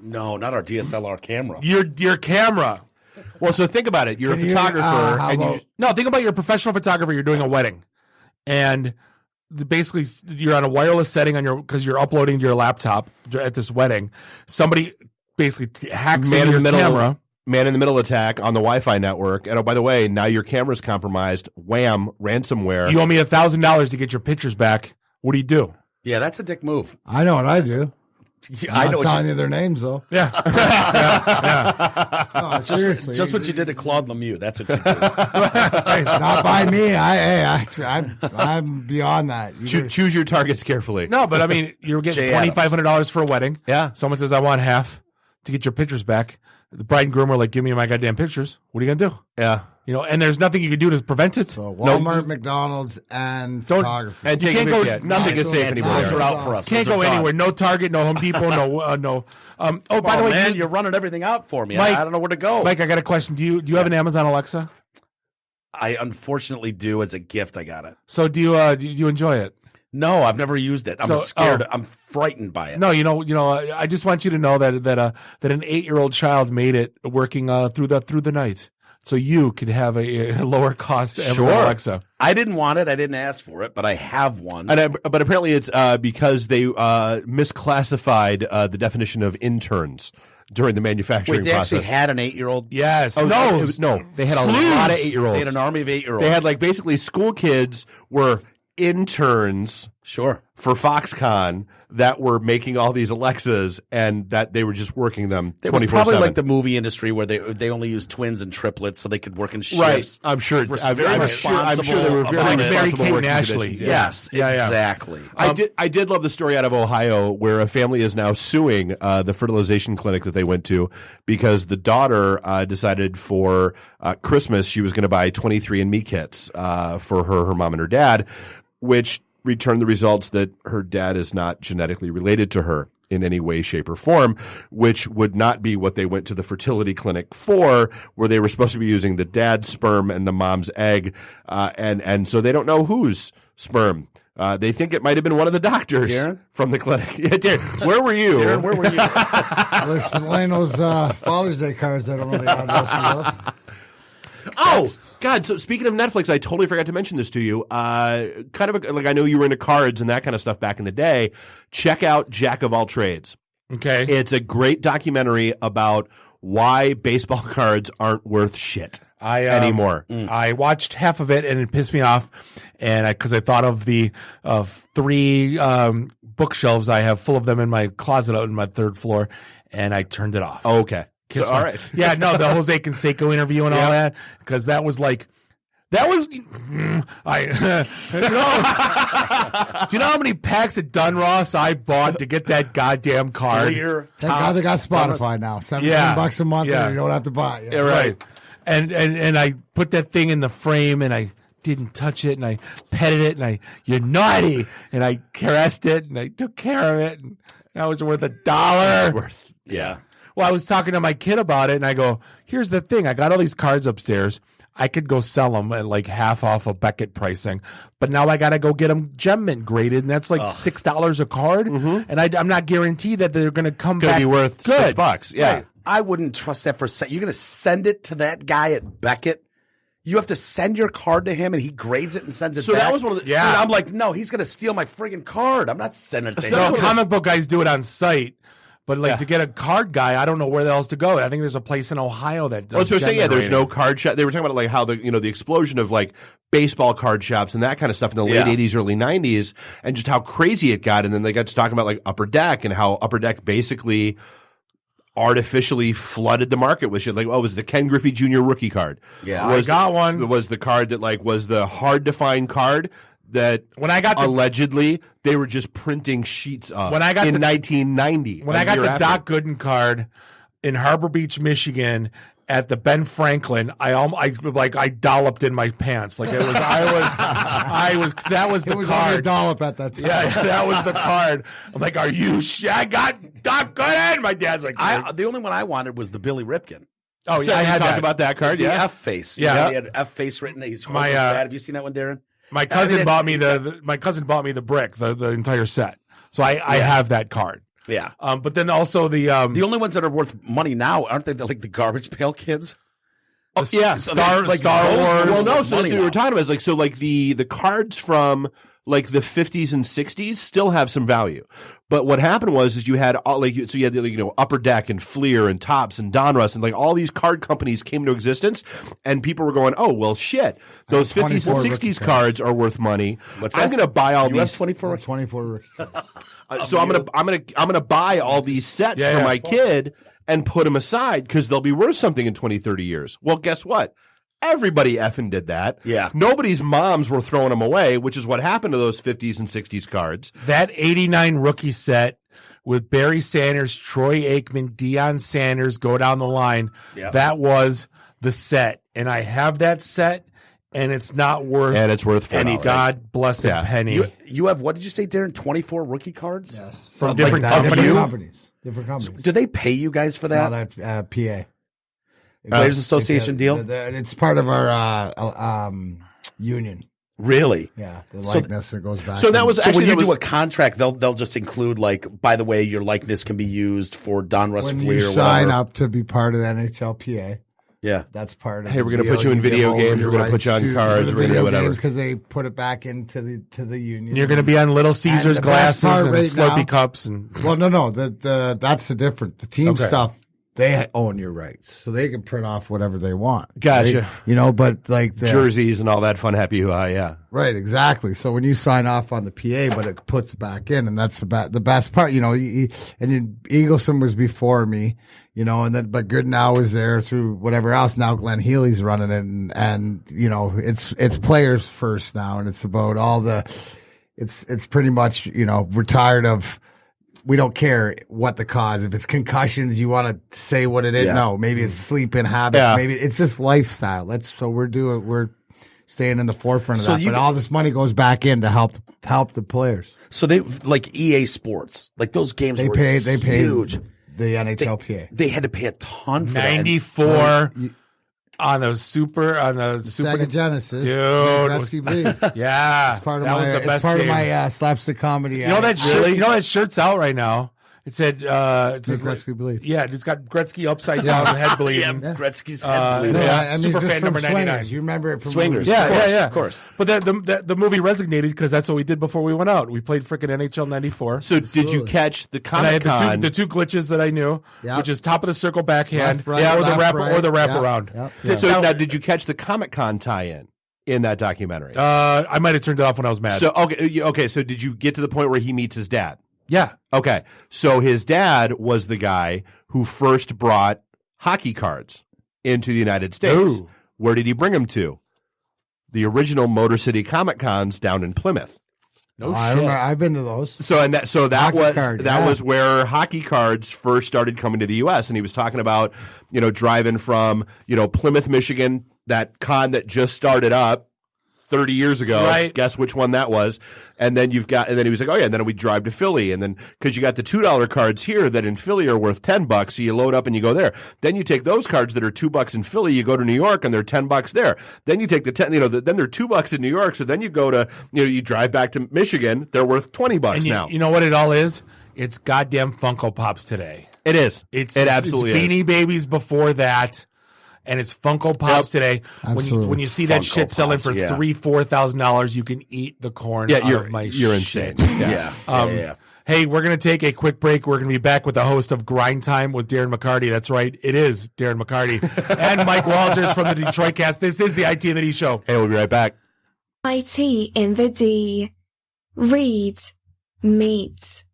No, not our DSLR camera. Your camera. Well, so think about it. You're a photographer. Think about you're a professional photographer. You're doing a wedding, and basically you're on a wireless setting on because you're uploading to your laptop at this wedding. Somebody basically hacks into your camera. Man-in-the-middle attack on the Wi-Fi network. And, oh, by the way, now your camera's compromised. Wham, ransomware. You owe me $1,000 to get your pictures back. What do you do? Yeah, that's a dick move. I know what I do. I'm not telling you their names, though. Yeah. No, seriously. Just what you did to Claude Lemieux. That's what you did. Not by me. I'm beyond that. Choose your targets carefully. No, but I mean, you're getting $2,500 for a wedding. Yeah. Someone says, I want half to get your pictures back. The bride and groom are like, give me my goddamn pictures. What are you going to do? Yeah. And there's nothing you can do to prevent it. So Walmart, McDonald's, and photography. And nothing is safe anymore. Those are out for us. Can't go anywhere. No Target, no Home Depot, no. By the way, man, you're running everything out for me. Mike, I don't know where to go. Mike, I got a question. Do you have an Amazon Alexa? I unfortunately do. As a gift, I got it. So do you enjoy it? No, I've never used it. I'm scared. I'm frightened by it. No, I just want you to know that an 8-year-old child made it working through the night, so you could have a lower cost Amazon Alexa. I didn't want it. I didn't ask for it, but I have one. But apparently, it's because they misclassified the definition of interns during the manufacturing process. Wait, they actually had an 8-year-old? Yes. They had a lot of 8-year-olds. They had an army of 8-year-olds. They had basically school kids were interns Sure. For Foxconn that were making all these Alexas and that they were just working them 24/7. It was probably like the movie industry where they only used twins and triplets so they could work in shifts. Right. I'm sure. I'm sure they were very responsible Kate and working Ashley. conditions. Yes, exactly. I did love the story out of Ohio where a family is now suing the fertilization clinic that they went to because the daughter decided for Christmas she was going to buy 23andMe kits for her mom and her dad, which returned the results that her dad is not genetically related to her in any way, shape, or form, which would not be what they went to the fertility clinic for, where they were supposed to be using the dad's sperm and the mom's egg, and so they don't know whose sperm. They think it might have been one of the doctors from the clinic. Yeah, Darren, where were you? Darren, where were you? There's been laying those Father's Day cards. I don't know the address of. Oh, God. So speaking of Netflix, I totally forgot to mention this to you. Kind of like I know you were into cards and that kind of stuff back in the day. Check out Jack of All Trades. Okay. It's a great documentary about why baseball cards aren't worth shit anymore. I watched half of it and it pissed me off, and because I thought of the 3 bookshelves I have full of them in my closet out in my 3rd floor, and I turned it off. Oh, okay. All right. Yeah, no, the Jose Canseco interview and all that, because that was like. That was, do you know how many packs of Dunross I bought to get that goddamn card? Thank God they got Spotify now. $17 a month, and you don't have to buy it. Yeah, right. And I put that thing in the frame, and I didn't touch it, and I petted it, and you're naughty, and I caressed it, and I took care of it, and that was worth $1. Yeah. Well, I was talking to my kid about it, and I go, here's the thing. I got all these cards upstairs. I could go sell them at like half off of Beckett pricing, but now I got to go get them gem mint graded, and that's like $6 a card, and I'm not guaranteed that they're going to come back be worth good. $6. Yeah. Right. I wouldn't trust that for a second. You're going to send it to that guy at Beckett? You have to send your card to him, and he grades it and sends it So back? that was one of the... Dude, I'm like, no, he's going to steal my friggin' card. I'm not sending it to him. No, comic book guys do it on site. But to get a card guy, I don't know where else to go. I think there's a place in Ohio that does. Well, so we're saying, there's no card shop. They were talking about like how the explosion of like baseball card shops and that kind of stuff in the late 80s, early 90s, and just how crazy it got. And then they got to talking about like Upper Deck and how Upper Deck basically artificially flooded the market with shit. Like, it was the Ken Griffey Jr. rookie card. Yeah, I got one. It was the card that like was the hard to find card that when I got allegedly they were just printing sheets of when I got in 1990. When I got the Doc Gooden card in Harbor Beach, Michigan, at the Ben Franklin, I dolloped in my pants. Like it was, that was the it was card. only a dollop at that time. Yeah, that was the card. I'm like, are you? I got Doc Gooden. My dad's like, the only one I wanted was the Billy Ripken. Oh yeah, I had talked about that card. The F face. Yeah, he had F face written. He's holding his bat. Have you seen that one, Darren? My cousin bought me the brick, the entire set. So I have that card. Yeah. But then also the only ones that are worth money now, aren't they? Like the Garbage Pail Kids. Star Wars. Well, no. So that's what we were talking about. Is like the cards from like the 50s and 60s still have some value. But what happened was you had all you had Upper Deck and Fleer and Topps and Donruss and like all these card companies came into existence, and people were going, oh well, shit, those 50s and 60s cards are worth money. I'm going to buy all these 24 rookie so I'm gonna buy all these sets for my kid and put them aside because they'll be worth something in 20, 30 years. Well, guess what? Everybody effing did that. Yeah. Nobody's moms were throwing them away, which is what happened to those 50s and 60s cards. That 89 rookie set with Barry Sanders, Troy Aikman, Deion Sanders go down the line. Yep. That was the set. And I have that set, and it's not worth anything. God bless a penny. You have, what did you say, Darren? 24 rookie cards? Yes. From different companies? Different companies. So, do they pay you guys for that? No, that PA. Players Association deal? It's part of our union. Really? Yeah, the likeness that goes back. So that was when you do a contract, they'll just include like, by the way, your likeness can be used for Donruss when Fleer. You sign up to be part of the NHLPA. Yeah, that's part of. Hey, we're going to put you in video games. We're going to put you on cards. We're going to do whatever because they put it back into the union. And you're going to be on Little Caesars glasses and Slurpee cups and. Well, no, that's the different. The team stuff. they own your rights, so they can print off whatever they want. Gotcha. Right? You know, but like the jerseys and all that fun, happy hoo-ha, yeah. Right, exactly. So when you sign off on the PA, but it puts it back in, and that's the best part, you know. And Eagleson was before me, you know, and then but Goodenow was there through whatever else. Now Glenn Healy's running it, and you know, it's players first now, and it's about all the. It's pretty much, you know, we're tired of. We don't care what the cause. If it's concussions, you want to say what it is. Yeah. No, maybe it's sleeping habits. Yeah. Maybe it's just lifestyle. We're staying in the forefront of that. But all this money goes back in to help the players. So they like EA Sports, like those games were huge. The NHLPA. They had to pay a ton for 94 on the Super Sega Genesis, dude. Gretzky Bleed. Yeah, it's part of that my. was the best It's part game. of my slapstick comedy. You know that shirt? You know that shirt's out right now. It said, it says Gretzky Bleed. Yeah, it's got Gretzky upside down, head bleeding. Yeah, Gretzky's head bleeding. I mean, super just fan from number 99. Swingers. You remember it from Swingers. Yeah, Of course. But the movie resonated because that's what we did before we went out. We played freaking NHL 94. So did you catch the Comic And I had Con? the two glitches that I knew, which is top of the circle backhand, Left, right, or the left, wrap right. around. Yep. So now, did you catch the Comic Con tie-in in that documentary? I might have turned it off when I was mad. So okay. So did you get to the point where he meets his dad? Yeah. Okay. So his dad was the guy who first brought hockey cards into the United States. Ooh. Where did he bring them to? The original Motor City Comic Cons down in Plymouth. No I shit. remember. I've been to those. So that Hockey was where hockey cards first started coming to the U.S. And he was talking about, you know, driving from, you know, Plymouth, Michigan, that con that just started up 30 years ago. Right. Guess which one that was. And then and then he was like, oh yeah, and then we drive to Philly. And then, cause you got the $2 cards here that in Philly are worth $10. So you load up and you go there. Then you take those cards that are $2 in Philly, you go to New York and they're $10 there. Then you take the 10, then they're $2 in New York. So then you go to, you drive back to Michigan, they're worth $20 And now. you know what it all is? It's goddamn Funko Pops today. It is. It absolutely it's is. Beanie Babies before that. And it's Funko Pops today. When you see that Funko shit selling Pops, for yeah. $3,000-$4,000, you can eat the corn out of my you're shit. insane. Yeah. Hey, we're going to take a quick break. We're going to be back with the host of GrindTime with Darren McCarty. That's right. It is Darren McCarty. And Mike Wolters from the DetroitCast. This is the IT and the D Show. Hey, we'll be right back. IT in the D. Read. Meet.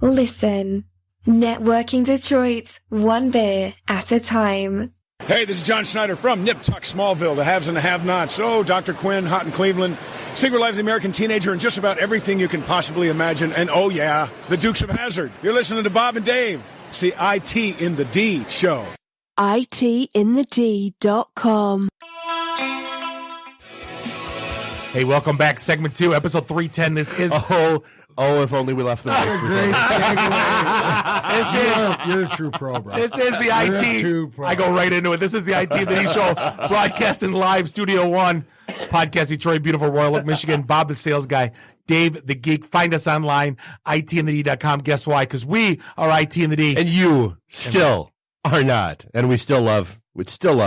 Listen. Networking Detroit. One beer at a time. Hey, this is John Schneider from Nip Tuck Smallville, the haves and the have-nots. Oh, Dr. Quinn, Hot in Cleveland, Secret Life of the American Teenager, and just about everything you can possibly imagine. And oh yeah, the Dukes of Hazzard. You're listening to Bob and Dave. It's the IT in the D show. ITinthed.com. Hey, welcome back. Segment 2, episode 310. This is... Oh, if only we left the mics. You're a true pro, bro. This is the IT. I go right into it. This is the IT and the D Show, broadcasting live, Studio One, Podcast Detroit, beautiful Royal Oak, Michigan. Bob the sales guy, Dave the geek. Find us online, itandthed.com. Guess why? Because we are IT and the D. And you still are not. And we still love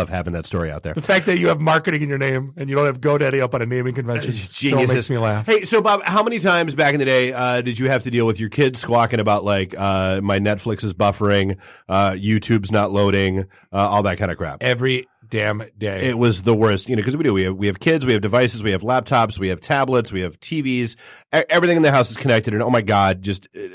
having that story out there. The fact that you have marketing in your name and you don't have GoDaddy up on a naming convention still makes me laugh. Hey, so Bob, how many times back in the day did you have to deal with your kids squawking about like my Netflix is buffering, YouTube's not loading, all that kind of crap? Every damn day. It was the worst, because we have kids, we have devices, we have laptops, we have tablets, we have TVs. Everything in the house is connected, and oh my God,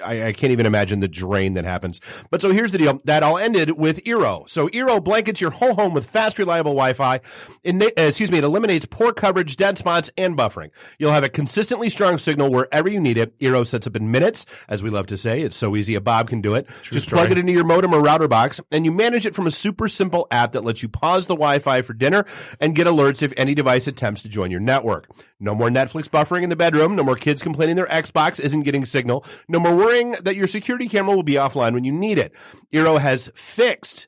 I can't even imagine the drain that happens. But so here's the deal. That all ended with Eero. So Eero blankets your whole home with fast, reliable Wi-Fi. It eliminates poor coverage, dead spots, and buffering. You'll have a consistently strong signal wherever you need it. Eero sets up in minutes, as we love to say. It's so easy, a Bob can do it. Just plug it into your modem or router box, and you manage it from a super simple app that lets you pause the Wi-Fi for dinner and get alerts if any device attempts to join your network. No more Netflix buffering in the bedroom. No more kids complaining their Xbox isn't getting signal. No more worrying that your security camera will be offline when you need it. Eero has fixed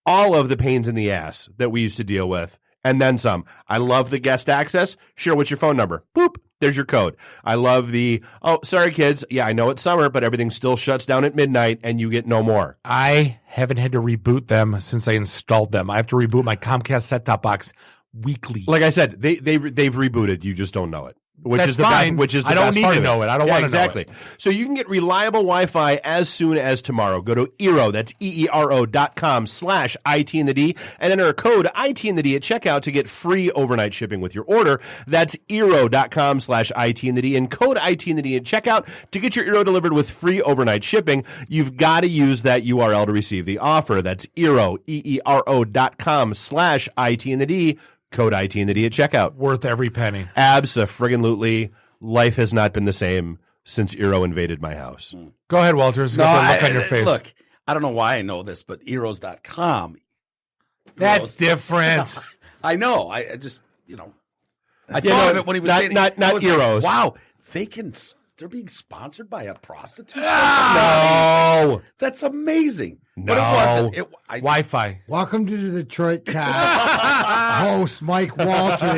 all of the pains in the ass that we used to deal with, and then some. I love the guest access. Sure, what's your phone number? Boop. There's your code. I love the, oh, sorry, kids. Yeah, I know it's summer, but everything still shuts down at midnight, and you get no more. I haven't had to reboot them since I installed them. I have to reboot my Comcast set-top box weekly. Like I said, they've rebooted. You just don't know it. Which That's is the fine. best. Which is the I don't best need part to of it. know it. I don't want to exactly. know it. So you can get reliable Wi-Fi as soon as tomorrow. Go to Eero, that's EERO.com/IT in the D, and enter a code IT in the D at checkout to get free overnight shipping with your order. That's Eero.com/IT in the D, and code IT in the D at checkout to get your Eero delivered with free overnight shipping. You've got to use that URL to receive the offer. That's Eero, EERO.com/IT in the D. Code IT in the D at checkout. Worth every penny. Abso-friggin-lutely. Life has not been the same since Eero invaded my house. Go ahead, Wolters. Got that look on your face. Look, I don't know why I know this, but Eros.com. That's different. I know. I just, I You thought know, of it when he was not- saying it. not I was like, Eros. wow, they're being sponsored by a prostitute? No. That's amazing. But it No. wasn't. Wi-Fi. Welcome to the Detroit Cast. Host Mike Wolters.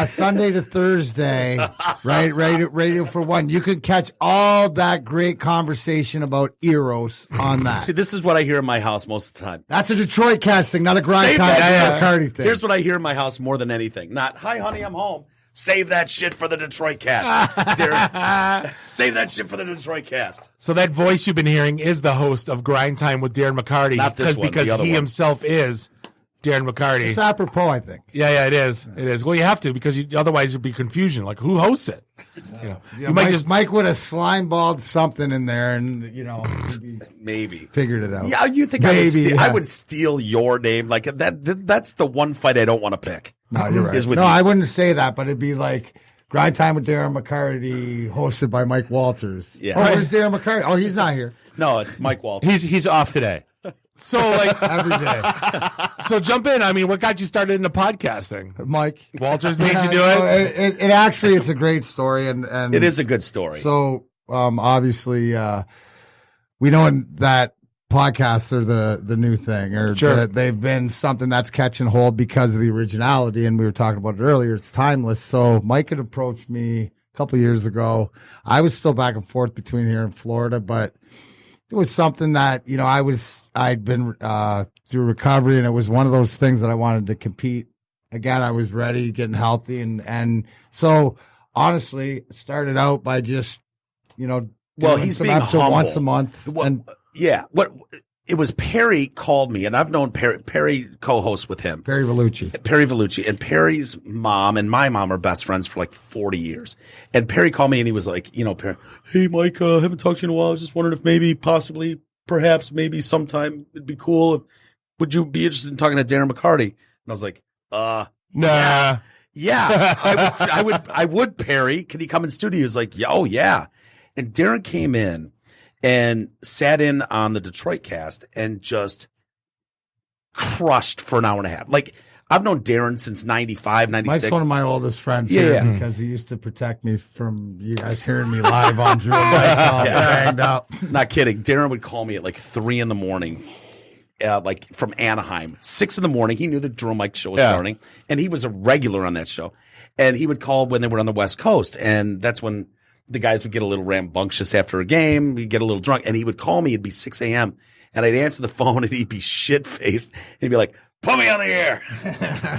Sunday to Thursday, right? Radio for One. You can catch all that great conversation about Eros on that. See, this is what I hear in my house most of the time. That's a Detroit Cast thing, not a Save GrindTime that- McCarty thing. Here's what I hear in my house more than anything. Not, hi, honey, I'm home. Save that shit for the Detroit Cast. Darren, save that shit for the Detroit Cast. So that voice you've been hearing is the host of Grind Time with Darren McCarty. Not this one, because the other he one. himself is Darren McCarty. It's apropos, I think. Yeah, it is. It is. Well, you have to because otherwise there'd be confusion. Like, who hosts it? You might Mike would have slime balled something in there, and maybe figured it out. Yeah, you think Maybe, I would steal your name like that? That's the one fight I don't want to pick. No, you're right. Is with No, you. I wouldn't say that, but it'd be like Grind Time with Darren McCarty, hosted by Mike Wolters. Yeah. Oh, where's Darren McCarty? Oh, he's not here. No, it's Mike Walters. He's off today. So like every day. So jump in. I mean, what got you started into podcasting? Mike Walters made you do no, it. It actually, it's a great story, and It is a good story. So, obviously, we know that podcasts are the new thing, or Sure. they've been something that's catching hold because of the originality, and we were talking about it earlier. It's timeless. So Mike had approached me a couple of years ago. I was still back and forth between here and Florida, but it was something that, I'd been through recovery, and it was one of those things that I wanted to compete. Again, I was ready, getting healthy, and so honestly, it started out by just, well, doing he's some being episode humble. once a month. And Yeah. What it was, Perry called me, and I've known Perry co-hosts with him. Perry Vellucci. And Perry's mom and my mom are best friends for like 40 years. And Perry called me and he was like, Perry, hey, Mike, haven't talked to you in a while. I was just wondering if maybe, possibly, perhaps, maybe sometime it'd be cool. Would you be interested in talking to Darren McCarty? And I was like, Nah. yeah, I would, Perry. Can he come in studio? He was like, oh yeah. And Darren came in and sat in on the Detroit cast and just crushed for an hour and a half. Like, I've known Darren since 95, 96. Mike's one of my oldest friends Yeah, here yeah. because he used to protect me from you guys hearing me live on Drew and Mike all banged up. Not kidding. Darren would call me at like 3 a.m, like from Anaheim, 6 a.m. He knew the Drew and Mike show was starting, and he was a regular on that show. And he would call when they were on the West Coast, and that's when the guys would get a little rambunctious after a game. We'd get a little drunk, and he would call me. It'd be 6 a.m., and I'd answer the phone, and he'd be shit-faced. He'd be like, put me on the air.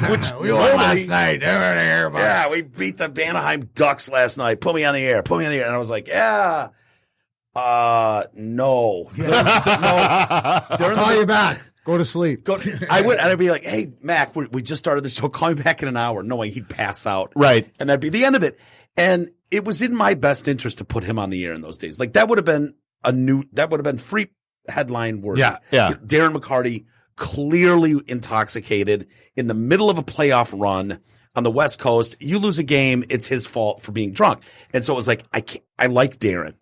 Which We won last night. They were there, but yeah, we beat the Anaheim Ducks last night. Put me on the air. Put me on the air. And I was like, yeah. No. I'll call you back. Go to sleep. I'd be like, hey, Mac, we just started the show. Call me back in an hour, knowing he'd pass out. Right. And that'd be the end of it. And it was in my best interest to put him on the air in those days. Like, that would have been free headline worthy. Yeah. Darren McCarty, clearly intoxicated in the middle of a playoff run on the West Coast. You lose a game, it's his fault for being drunk. And so it was like, I like Darren.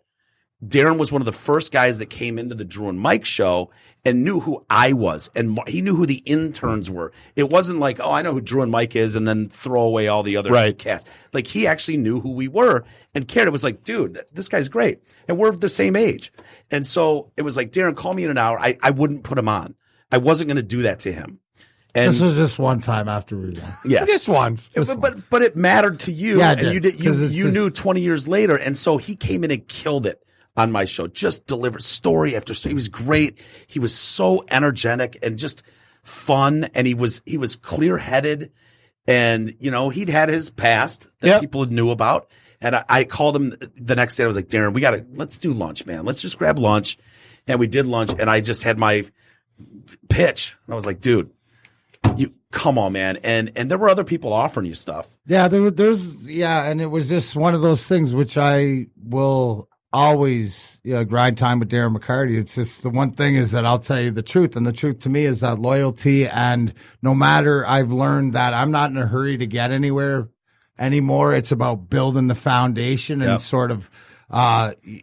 Darren was one of the first guys that came into the Drew and Mike show and knew who I was, and he knew who the interns were. It wasn't like, oh, I know who Drew and Mike is, and then throw away all the other cast. Like, he actually knew who we were and cared. It was like, dude, this guy's great, and we're the same age. And so it was like, Darren, call me in an hour. I wouldn't put him on. I wasn't going to do that to him. And This was just one time after we won. yeah, Just once. but it mattered to you, Yeah, it and did, you knew 20 years later, and so he came in and killed it on my show. Just delivered story after story. He was great. He was so energetic and just fun, and he was clear headed. And, he'd had his past that people knew about. And I called him the next day. I was like, Darren, let's do lunch, man. Let's just grab lunch. And we did lunch. And I just had my pitch. And I was like, dude, you come on, man. And there were other people offering you stuff. Yeah, and it was just one of those things which I will always grind time with Darren McCarty. It's just the one thing is that I'll tell you the truth. And the truth to me is that loyalty. And no matter, I've learned that I'm not in a hurry to get anywhere anymore. It's about building the foundation and sort of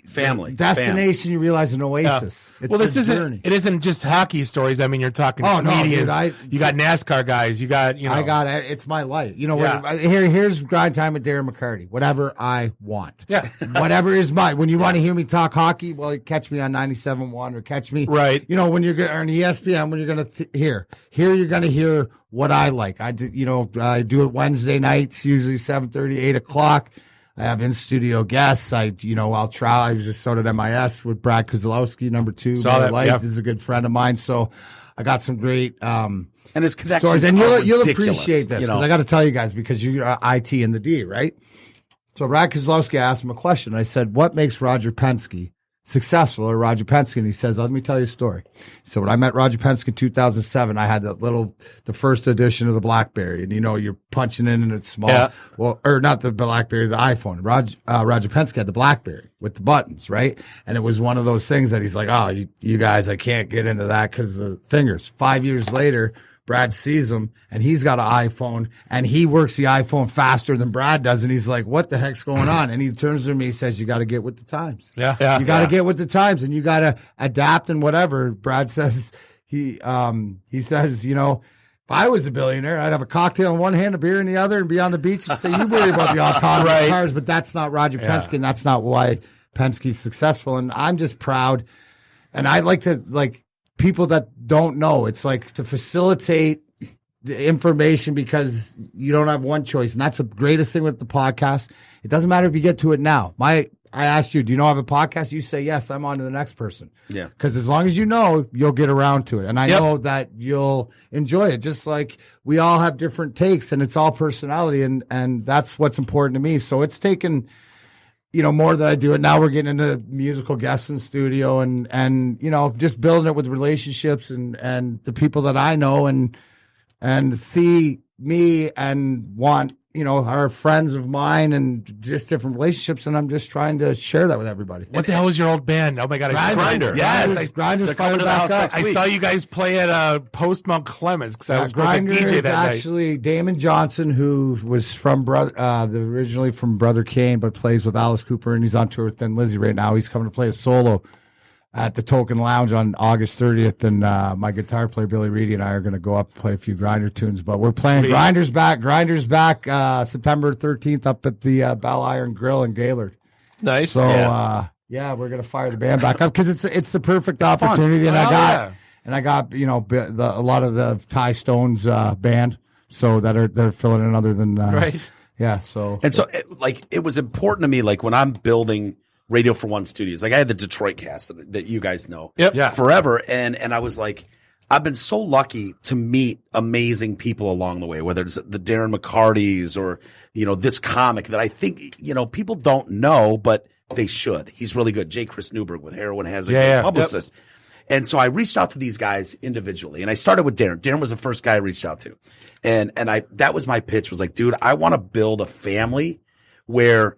family destination. You realize an oasis. It's it isn't just hockey stories. I mean, you're talking comedians. No, dude, you got NASCAR guys. You got I got it. It's my life. Here's grind time with Darren McCarty. Whatever I want. Yeah. Whatever is mine. When you want to hear me talk hockey, well, you catch me on 97.1 or catch me right. When you're on ESPN, when you're going to hear you're going to hear what I like. I do it Wednesday nights, usually 7:30, 8 o'clock. I have in-studio guests. I'll try. I was just started at MIS with Brad Kozlowski, number 2. This is a good friend of mine. So I got some great and his connections stories. And you'll ridiculous, appreciate this because I got to tell you guys because you're IT and the D, right? So Brad Kozlowski asked him a question. I said, what makes Roger Penske successful or Roger Penske? And he says, let me tell you a story. So when I met Roger Penske in 2007, I had the first edition of the BlackBerry. And you're punching in and it's small. Yeah. Well, or not the BlackBerry, the iPhone. Roger Penske had the BlackBerry with the buttons, right? And it was one of those things that he's like, oh, you guys, I can't get into that because of the fingers. 5 years later, Brad sees him and he's got an iPhone and he works the iPhone faster than Brad does. And he's like, what the heck's going on? And he turns to me and says, you got to get with the times. Yeah. You got to get with the times and you got to adapt and whatever. Brad says, he says, if I was a billionaire, I'd have a cocktail in one hand, a beer in the other and be on the beach and say, you worry about the autonomous cars, but that's not Roger Penske and that's not why Penske's successful. And I'm just proud. And I like to people that don't know, it's like to facilitate the information because you don't have one choice. And that's the greatest thing with the podcast. It doesn't matter if you get to it now. I asked you, do you know I have a podcast? You say, yes, I'm on to the next person. Yeah. Because as long as you know, you'll get around to it. And I know that you'll enjoy it. Just like we all have different takes and it's all personality. And that's what's important to me. So it's taken more than I do it. Now we're getting into musical guests in studio and just building it with relationships and the people that I know and see me and want, are friends of mine and just different relationships. And I'm just trying to share that with everybody. What the hell was your old band? Oh my God. Grinder. Yes. Grinder's coming to the house I saw you guys play at Post Mount Clemens because I was Grinder DJ is that actually night. Damon Johnson, who was from originally from Brother Kane, but plays with Alice Cooper and he's on tour with Thin Lizzy right now. He's coming to play a solo at the Token Lounge on August 30th. And my guitar player, Billy Reedy, and I are going to go up and play a few Grinder tunes. But we're playing Grinders back September 13th up at the Bell Iron Grill in Gaylord. Nice. So, we're going to fire the band back up because it's the perfect opportunity. Fun. And I got a lot of the Ty Stone's band, so they're filling in other than right. Yeah. So it was important to me, like when I'm building Radio for One Studios. Like I had the DetroitCast that you guys know forever. And I was like, I've been so lucky to meet amazing people along the way, whether it's the Darren McCartys or, this comic that I think, people don't know, but they should. He's really good. J. Chris Newberg with Heroin has a good publicist. Yep. And so I reached out to these guys individually and I started with Darren. Darren was the first guy I reached out to. And that was my pitch was like, dude, I want to build a family where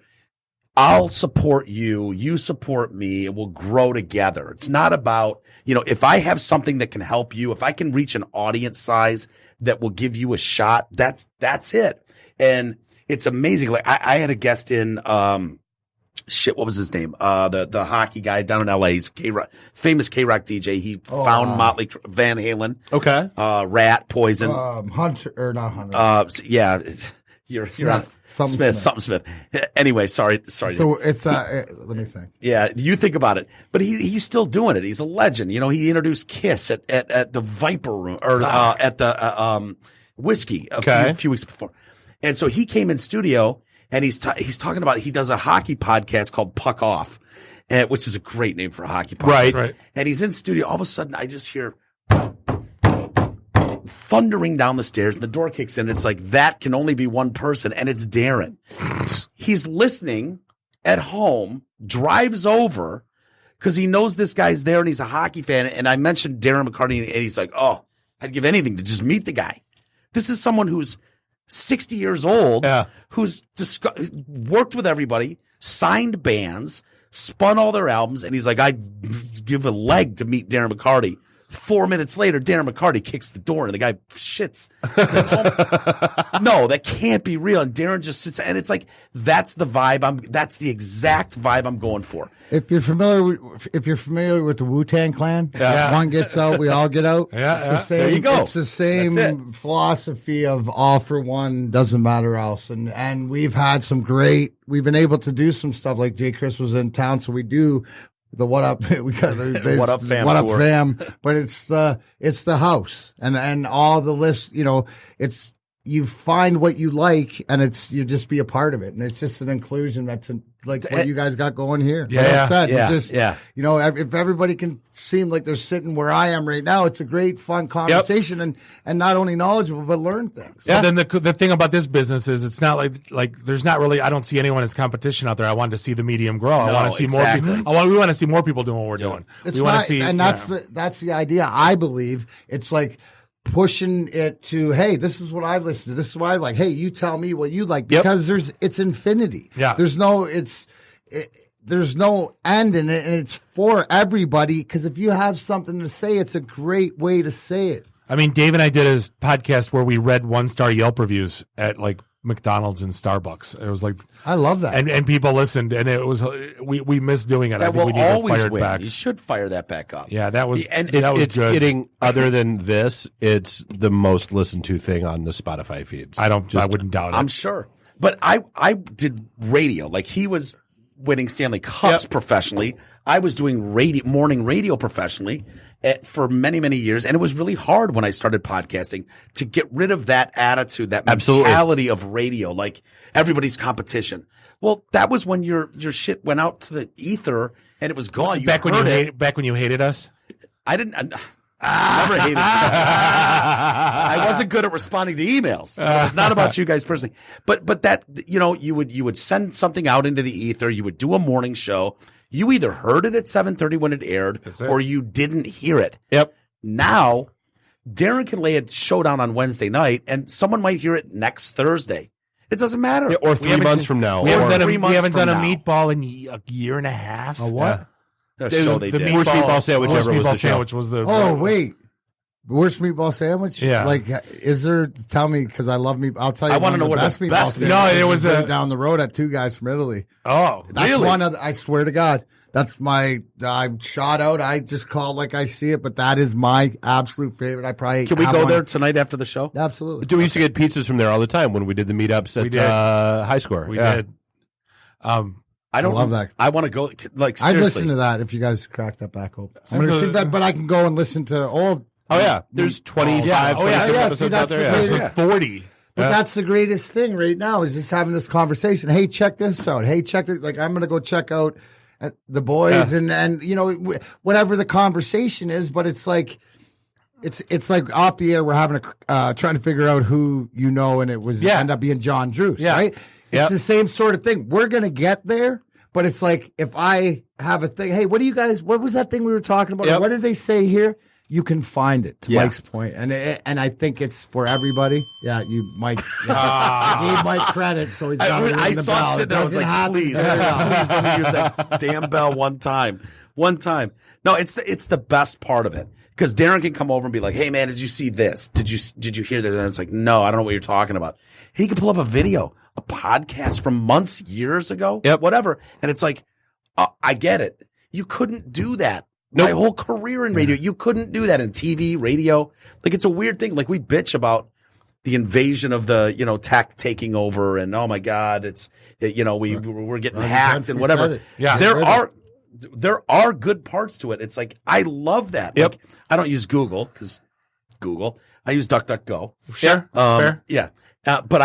I'll support you, you support me, and we'll grow together. It's not about, if I have something that can help you, if I can reach an audience size that will give you a shot, that's it. And it's amazing. Like I had a guest in, what was his name? The hockey guy down in LA. He's famous K-Rock DJ. He found Motley Van Halen. Okay. Rat, Poison. Hunter, or not Hunter. You're on something Smith. Anyway, sorry. So it's let me think. Yeah, you think about it, but he's still doing it. He's a legend. He introduced Kiss at the Viper Room or at the Whiskey a few weeks before, and so he came in studio and he's talking about he does a hockey podcast called Puck Off, which is a great name for a hockey podcast. Right. And he's in studio. All of a sudden, I just hear thundering down the stairs, and the door kicks in. And it's like, that can only be one person, and it's Darren. He's listening at home, drives over, because he knows this guy's there, and he's a hockey fan. And I mentioned Darren McCarty, and he's like, oh, I'd give anything to just meet the guy. This is someone who's 60 years old, who's worked with everybody, signed bands, spun all their albums, and he's like, I'd give a leg to meet Darren McCarty. 4 minutes later, Darren McCarty kicks the door, and the guy shits. Like, no, that can't be real. And Darren just sits, and it's like, that's the vibe. That's the exact vibe I'm going for. If you're familiar with the Wu-Tang Clan, one gets out, we all get out. There you go. It's the same philosophy of all for one, doesn't matter else. And we've had we've been able to do some stuff like Jay Chris was in town, so we do the What Up, we got the What Up Fam What Up tour. Fam, but it's the house and all the list, it's, you find what you like and you just be a part of it. And it's just an inclusion that's like what you guys got going here. Like I said, if everybody can seem like they're sitting where I am right now, it's a great, fun conversation and not only knowledgeable, but learn things. Yeah. Well, then the thing about this business is it's not like there's not really, I don't see anyone as competition out there. I want to see the medium grow. I want to see more people. We want to see more people doing what we're doing. We want to see. And that's the idea. I believe it's like, pushing it to, hey, this is what I listen to. This is what I like. Hey, you tell me what you like, because it's infinity. Yeah. There's no end in it, and it's for everybody. Because if you have something to say, it's a great way to say it. I mean, Dave and I did a podcast where we read 1-star Yelp reviews at like McDonald's and Starbucks. It was like, I love that, and people listened, and it was we missed doing it. That I think we need to fire it back. You should fire that back up. Yeah, that was it's good. Getting other than this, it's the most listened to thing on the Spotify feeds. I wouldn't doubt it. I'm sure, but I did radio. Like, he was winning Stanley Cups professionally. I was doing morning radio professionally for many, many years. And it was really hard when I started podcasting to get rid of that attitude, that mentality of radio, like everybody's competition. Well, that was when your shit went out to the ether and it was gone. Back when you hated us? I didn't. I never hated you. I wasn't good at responding to emails. It's not about you guys personally, but that, you would send something out into the ether. You would do a morning show. You either heard it at 7:30 when it aired, or you didn't hear it. Yep. Now, Darren can lay a showdown on Wednesday night, and someone might hear it next Thursday. It doesn't matter. Or 3 months from now. We haven't done a meatball in a year and a half. A what? The show they did. Worst meatball sandwich ever was the show. Sandwich was the. Oh, wait. Worst meatball sandwich? Yeah. Like, is there? Tell me, because I love meatball. I'll tell you. I want to know what best the meatball best. sandwich. No, it was down the road at two guys from Italy. Oh, That's really? one of I swear to God, that's my. I'm shot out. I just call it like I see it, but that is my absolute favorite. I probably Can we go there tonight after the show? Absolutely. We used to get pizzas from there all the time when we did the meetups at High Score. We did. I don't love that. I want to go. Like, I'd seriously. listen to that if you guys crack that back open. I'm gonna see that, but I can go and listen to old. Oh yeah, there's 25, 26 episodes out there. This was 40. But that's the greatest thing right now is just having this conversation. Hey, check this out. Hey, check this. Like, I'm going to go check out the boys and whatever the conversation is. But it's like, it's like off the air. We're having trying to figure out who and it was end up being John Druce, right? It's the same sort of thing. We're going to get there. But it's like, if I have a thing, hey, what was that thing we were talking about? What did they say here? You can find it, to Mike's point. And I think it's for everybody. Yeah, Mike. I gave Mike credit, so he's not ringing the saw bell. it sit there. I was like, please let me use that damn bell one time. No, it's the best part of it. Because Darren can come over and be like, hey, man, did you see this? Did you hear this? And it's like, no, I don't know what you're talking about. He can pull up a video, a podcast from months, years ago, whatever. And it's like, I get it. You couldn't do that. My whole career in radio, you couldn't do that in TV, radio. Like, it's a weird thing. Like, we bitch about the invasion of the, tech taking over, and oh my God, we're getting hacked and whatever. Yeah, there are good parts to it. It's like, I love that. Like, I don't use Google I use DuckDuckGo. Sure, fair. Yeah, but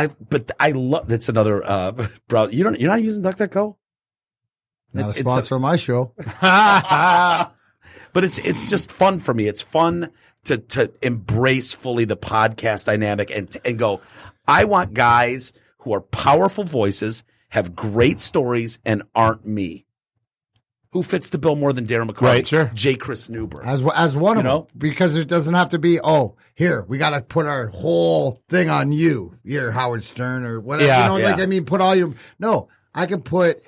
I love. That's another browser. You're not using DuckDuckGo. Not a sponsor of my show. But it's just fun for me. It's fun to embrace fully the podcast dynamic and go, I want guys who are powerful voices, have great stories, and aren't me. Who fits the bill more than Darren McCarty? Right, sure. J. Chris Newberg. As one of them. Because it doesn't have to be, here, we got to put our whole thing on you. You're Howard Stern or whatever. Yeah, put all your, no, I can put,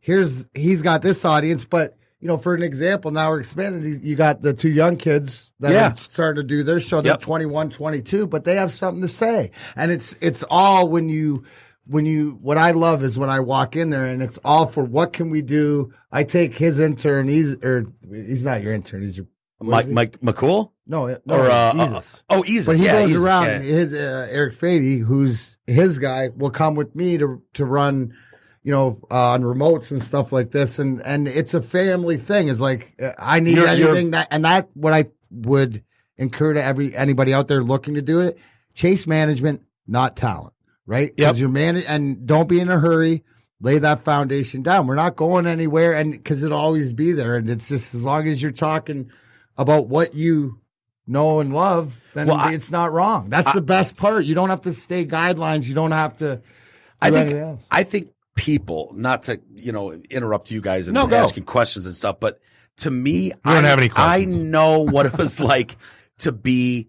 he's got this audience, but, for an example, now we're expanding. You got the 2 young kids that are starting to do their show. They're 21, 22, but they have something to say. And it's all what I love is when I walk in there and it's all for what can we do. I take his intern. He's not your intern. He's your Mike McCool. No, Jesus. Jesus. But he goes around. Yeah. His Eric Fady, who's his guy, will come with me to run, on remotes and stuff like this. And it's a family thing. It's like I need anything that what I would incur to anybody out there looking to do it. Chase management, not talent. Right? Because you're and don't be in a hurry. Lay that foundation down. We're not going anywhere, and because it'll always be there. And it's just as long as you're talking about what you know and love, then it's not wrong. That's the best part. You don't have to stay guidelines. You don't have to. I think people, not to interrupt you guys and asking questions and stuff, but to me, I don't have any questions. I know what it was like to be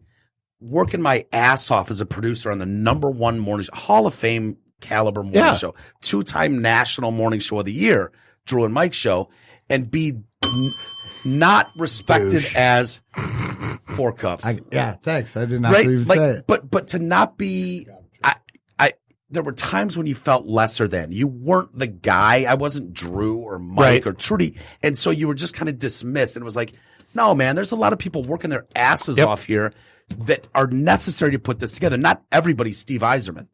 working my ass off as a producer on the #1 morning show, Hall of Fame caliber morning show, 2-time national morning show of the year, Drew and Mike show, and be not respected as 4 cups. Thanks. I did not even say it. But to not be, there were times when you felt lesser than. You weren't the guy. I wasn't Drew or Mike or Trudy. And so you were just kind of dismissed. And it was like, no, man, there's a lot of people working their asses off here that are necessary to put this together. Not everybody's Steve Yzerman.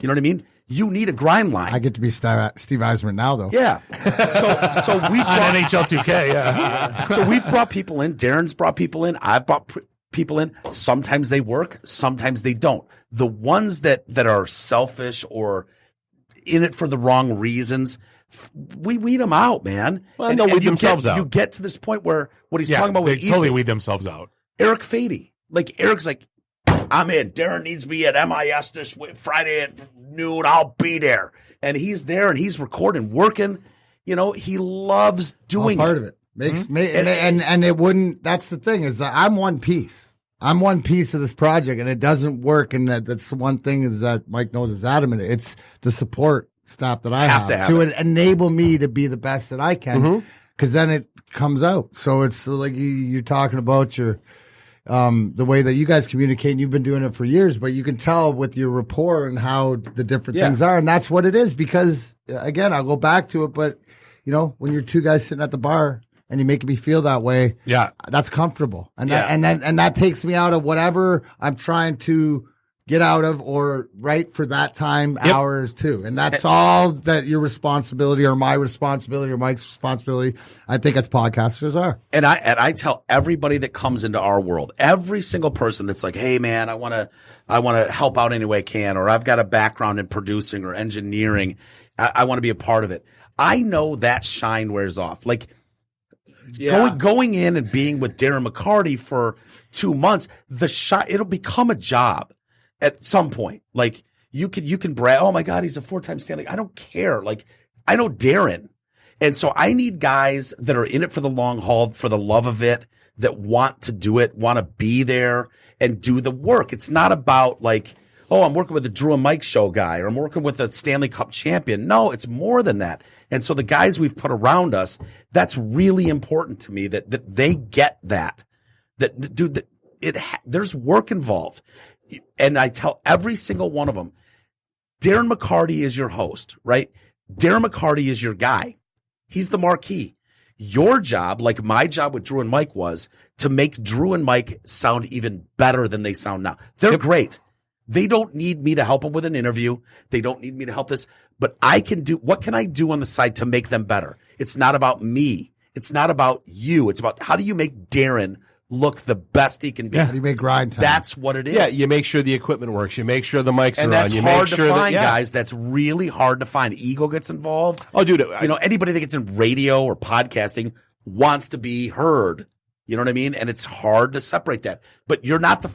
You know what I mean? You need a grind line. I get to be Steve Yzerman now, though. Yeah. So we've on NHL 2K. Yeah. So we've brought people in. Darren's brought people in. I've brought people in. Sometimes they work. Sometimes they don't. The ones that are selfish or in it for the wrong reasons, we weed them out, man. Well, they'll weed themselves out. You get to this point where what he's talking about with they totally weed themselves out. Eric Fady. Like, Eric's like, I'm in. Darren needs me at MIS this Friday at noon. I'll be there. And he's there and he's recording, working. He loves doing part of it. And it wouldn't, that's the thing is that I'm one piece. I'm one piece of this project and it doesn't work. And that's the one thing is that Mike knows is adamant. It's the support staff that I have to enable me to be the best that I can. Cause then it comes out. So it's like you're talking about the way that you guys communicate, and you've been doing it for years, but you can tell with your rapport and how the different things are. And that's what it is because, again, I'll go back to it, but, when you're 2 guys sitting at the bar and you make me feel that way, that's comfortable. And that takes me out of whatever I'm trying to get out of or for that time hours too. And that's all that your responsibility or my responsibility or Mike's responsibility. I think as podcasters are. And I tell everybody that comes into our world, every single person that's like, hey man, I want to help out any way I can, or I've got a background in producing or engineering. I want to be a part of it. I know that shine wears off. Like going in and being with Darren McCarty for 2 months, it'll become a job. At some point, like you can brag, oh my God, he's a 4-time Stanley. I don't care. Like I know Darren. And so I need guys that are in it for the long haul, for the love of it, that want to do it, want to be there and do the work. It's not about like, oh, I'm working with the Drew and Mike show guy or I'm working with a Stanley Cup champion. No, it's more than that. And so the guys we've put around us, that's really important to me that they get that dude, there's work involved. And I tell every single one of them, Darren McCarty is your host, right? Darren McCarty is your guy. He's the marquee. Your job, like my job with Drew and Mike, was to make Drew and Mike sound even better than they sound now. They're great. They don't need me to help them with an interview. They don't need me to help this. But what can I do on the side to make them better? It's not about me. It's not about you. It's about how do you make Darren look the best he can be. Yeah, you make grind time. That's what it is. Yeah, you make sure the equipment works. You make sure the mics are on. And that's you hard make sure to find, that, guys. That's really hard to find. Ego gets involved. Oh, dude. Anybody that gets in radio or podcasting wants to be heard. You know what I mean? And it's hard to separate that. But you're not the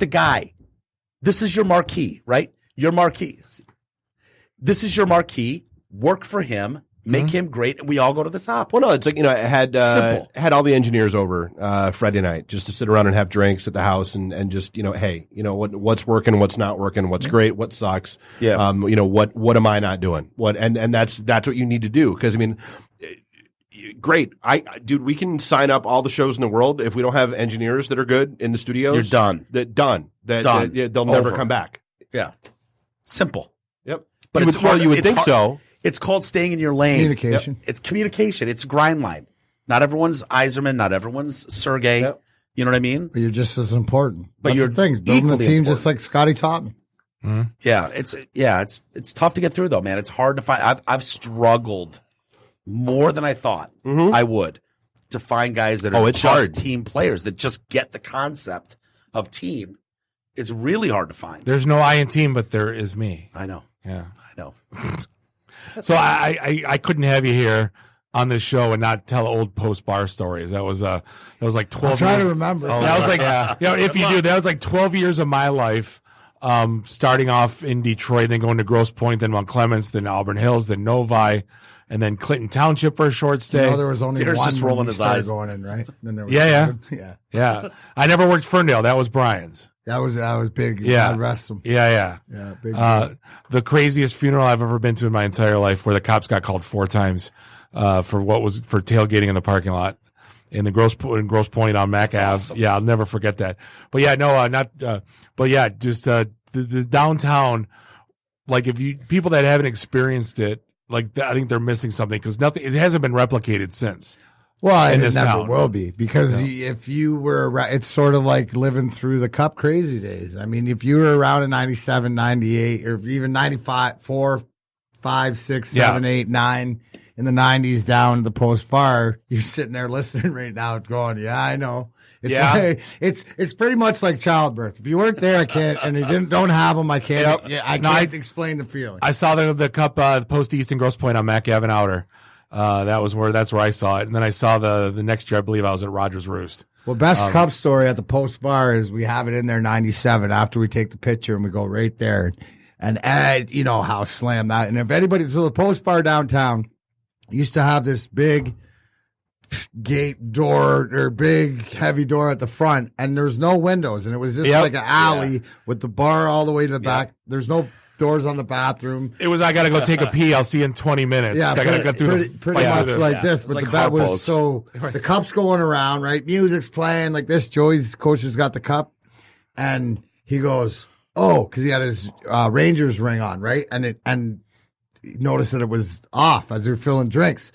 guy. This is your marquee, right? Your marquee. This is your marquee. Work for him. Make him great, and we all go to the top. Well, no, it's like, I Simple. had all the engineers over Friday night just to sit around and have drinks at the house and just, hey, what's working, what's not working, what's great, what sucks. Yeah. What am I not doing? And that's what you need to do. Because great. Dude, we can sign up all the shows in the world. If we don't have engineers that are good in the studios, You're done. Done. They'll never come back. Yeah. Simple. Yep. But you it's would, hard. you would It's think hard. so. It's called staying in your lane. Communication. Yep. It's communication. It's grind line. Not everyone's Iserman. Not everyone's Sergey. Yep. You know what I mean? But you're just as important. But That's you're the thing. Building a equally team important. just like Scotty taught me. Yeah. It's tough to get through though, man. It's hard to find. I've struggled more than I thought I would to find guys that are it's just hard. team players that just get the concept of team. It's really hard to find. There's no I in team, but there is me. I know. Yeah. I know. So I couldn't have you here on this show and not tell old post bar stories. That was like 12 I'm trying years. to remember. That was like if you do, that was like 12 years of my life. Starting off in Detroit, then going to Grosse Pointe, then Mount Clemens, then Auburn Hills, then Novi, and then Clinton Township for a short stay. There was only Darren's one just rolling when we his started eyes. going in, right? Then there was Yeah. I never worked Ferndale. That was Brian's. That was big. Yeah. God rest him. Yeah. Big. The craziest funeral I've ever been to in my entire life, where the cops got called 4 times for tailgating in the parking lot in Grosse Pointe on Mac Ave. Awesome. Yeah, I'll never forget that. But yeah, no, just the downtown. Like people that haven't experienced it, like I think they're missing something because it hasn't been replicated since. Well, in it this never town. will be because if you were around, it's sort of like living through the Cup crazy days. I mean, if you were around in 97, 98, or even 95, 4, 5, 6, 7, 8, 9 in the 90s down to the post bar, you're sitting there listening right now going, yeah, I know. It's pretty much like childbirth. If you weren't there, I can't, and you don't have them, I can't. I can't explain the feeling. I saw the Cup post East in Grosse Pointe on Mac Ave and Outer. That's where I saw it, and then I saw the next year. I believe I was at Rogers Roost. Well, best Cup story at the post bar is we have it in there 97 after we take the picture and we go right there, and Ed, you know how slam that. And if anybody, so the post bar downtown used to have this big gate door or big heavy door at the front, and there's no windows, and it was just like an alley with the bar all the way to the back. There's no doors on the bathroom. It was, I got to go take a pee. I'll see you in 20 minutes. Yeah, I got to go through pretty much like this. But like the bet was Harpo's. so the cup's going around, right? Music's playing like this. Joey's coach has got the cup, and he goes, "Oh," because he had his Rangers ring on, right? And he noticed that it was off as they were filling drinks.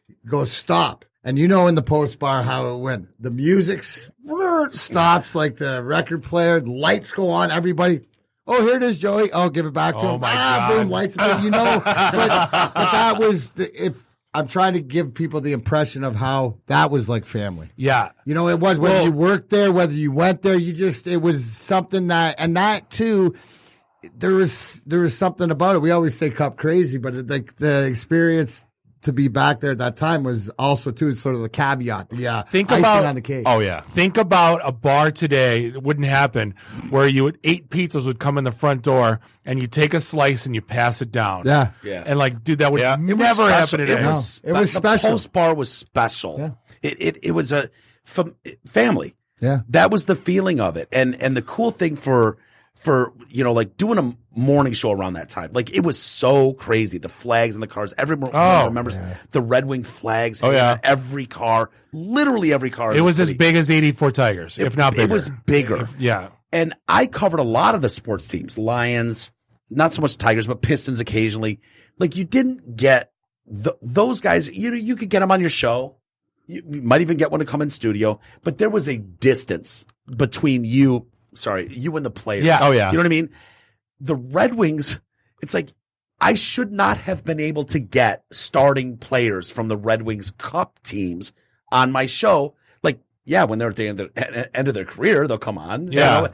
He goes, "Stop." And you know in the post bar how it went. The music stops like the record player. Lights go on. Everybody. Oh, here it is, Joey. I'll give it back to him. My God. Boom, lights. But you know, but that was if I'm trying to give people the impression of how that was like family. Yeah. You know, it was whether you worked there, whether you went there, it was something that too, there was something about it. We always say Cup crazy, but the experience to be back there at that time was also too sort of the caveat, the Think icing about on the cake. Oh yeah. Think about a bar today. It wouldn't happen where you would 8 pizzas would come in the front door and you take a slice and you pass it down. Yeah. And like, dude, that would It was never happen special. today. It was The special. post bar was special. Yeah. It was a family. Yeah. That was the feeling of it. And the cool thing for like doing a morning show around that time, like it was so crazy. The flags and the cars. Everyone remembers the Red Wing flags. Oh, yeah. Every car, literally every car. It was as big as 84 Tigers, if not bigger. It was bigger. Yeah. And I covered a lot of the sports teams, Lions, not so much Tigers, but Pistons occasionally. Like you didn't get those guys, you could get them on your show. You might even get one to come in studio, but there was a distance between you and the players. Yeah. Oh, yeah. You know what I mean? The Red Wings, it's like, I should not have been able to get starting players from the Red Wings Cup teams on my show. Like, yeah, when they're at the end of their career, they'll come on. Yeah. You know?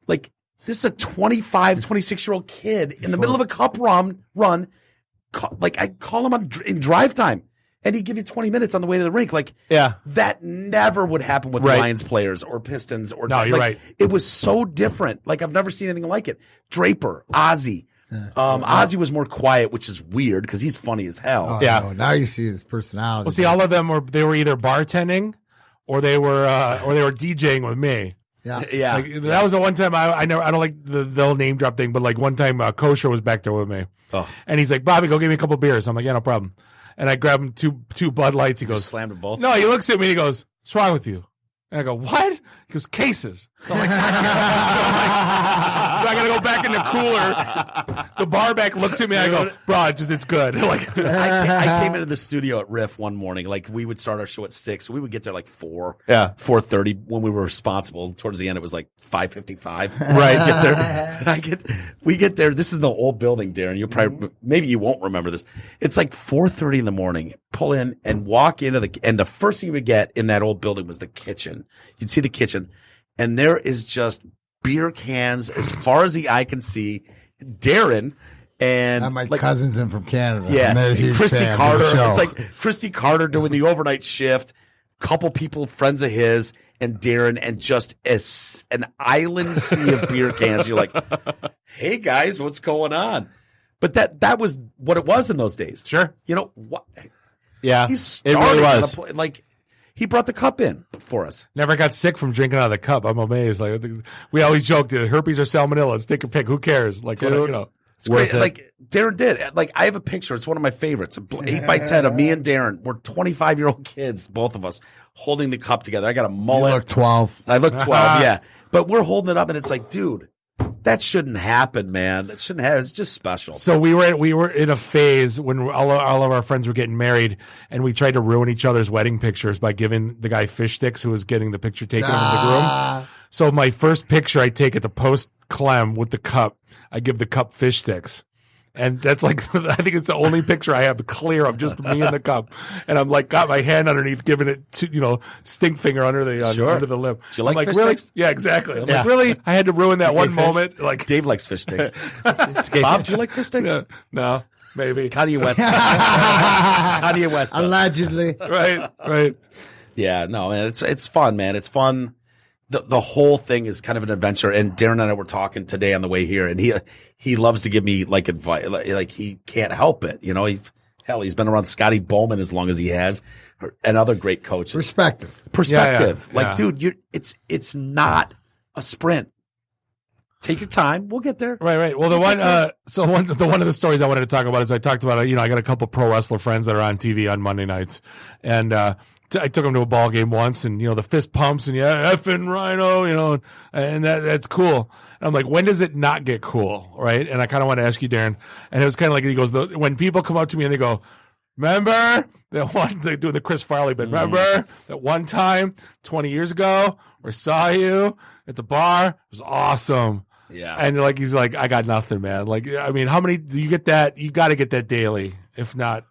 Like, this is a 25, 26-year-old kid in the middle of a Cup run. Like, I call him in drive time. and he'd give you 20 minutes on the way to the rink. Like, that never would happen with Lions players or Pistons or no, you're right. It was so different. Like, I've never seen anything like it. Draper, Ozzy. Ozzy was more quiet, which is weird because he's funny as hell. Oh, no, now you see his personality. Well, see, all of them were either bartending or they were DJing with me. Yeah. Like, that was the one time I don't like the whole name drop thing, but like one time Kosher was back there with me, and he's like, "Bobby, go get me a couple beers." I'm like, "Yeah, no problem." And I grab him two Bud Lights. He goes, slammed them both. No, he looks at me. And he goes, "What's wrong with you?" And I go, "What?" He goes, "Cases." I'm like, so I gotta go back in the cooler. The bar back looks at me. I go, "Bro, it's good." Like, dude, I came into the studio at Riff one morning. Like, we would start our show at 6. So we would get there like 4:30 when we were responsible. Towards the end, it was like 5:55. Right. Get there. We get there. This is the old building, Darren. You'll probably, maybe you won't remember this. It's like 4:30 in the morning. Pull in and walk into and the first thing you would get in that old building was the kitchen. You'd see the kitchen, and there is just beer cans as far as the eye can see. Darren and my cousins in from Canada. Yeah, Christy Carter. It's like Christy Carter doing the overnight shift. Couple people, friends of his, and Darren, and just an island sea of beer cans. You're like, hey guys, what's going on? But that was what it was in those days. Sure. You know what? Yeah, he started it really was. Like, he brought the cup in for us. Never got sick from drinking out of the cup. I'm amazed. Like, we always joked, herpes or salmonella. Let's take a pick. Who cares? Like, dude, you know, it's great. Like, Darren did. Like, I have a picture. It's one of my favorites. 8x10 of me and Darren. We're 25-year-old kids, both of us, holding the cup together. I got a mullet. You look 12. I look 12. Yeah, but we're holding it up, and it's like, dude, that shouldn't happen, man. That shouldn't happen. It's just special. So we were in a phase when all of our friends were getting married, and we tried to ruin each other's wedding pictures by giving the guy fish sticks who was getting the picture taken of the groom. So my first picture I take at the post clem with the cup, I give the cup fish sticks. And that's like, I think it's the only picture I have clear of just me and the cup. And I'm like, got my hand underneath, giving it to, stink finger under the lip. Do you like fish really? sticks? Yeah, exactly. I'm like, really? I had to ruin that one moment. Like, Dave likes fish sticks. Bob, do you like fish sticks? No, maybe. Kanye West. Kanye West. Allegedly. Right. Yeah, no, man, it's fun, man. It's fun. The whole thing is kind of an adventure. And Darren and I were talking today on the way here, and he loves to give me like advice. Like he can't help it. You know, he's been around Scotty Bowman as long as he has, and other great coaches. Perspective. Yeah. Like, dude, it's not a sprint. Take your time. We'll get there. Right. Well, one of the stories I wanted to talk about is I talked about, I got a couple pro wrestler friends that are on TV on Monday nights, and I took them to a ball game once, and the fist pumps and effing Rhino, and that's cool. And I'm like, when does it not get cool, right? And I kind of want to ask you, Darren. And it was kind of like, he goes, when people come up to me and they go, remember that one, they do the Chris Farley bit. Remember that one time 20 years ago, we saw you at the bar? It was awesome. Yeah. And like, he's like, I got nothing, man. Like, I mean, how many do you get that? You got to get that daily, if not.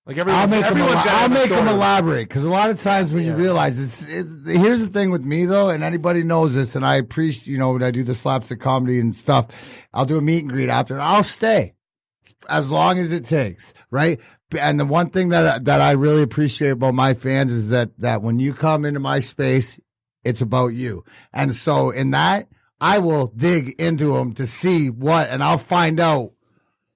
Like, I'll make them elaborate, because a lot of times when you realize here's the thing with me though, and anybody knows this, and I appreciate, when I do the slapstick comedy and stuff, I'll do a meet and greet after, and I'll stay as long as it takes, right? And the one thing that I really appreciate about my fans is that when you come into my space, it's about you. And so in that, I will dig into them to see and I'll find out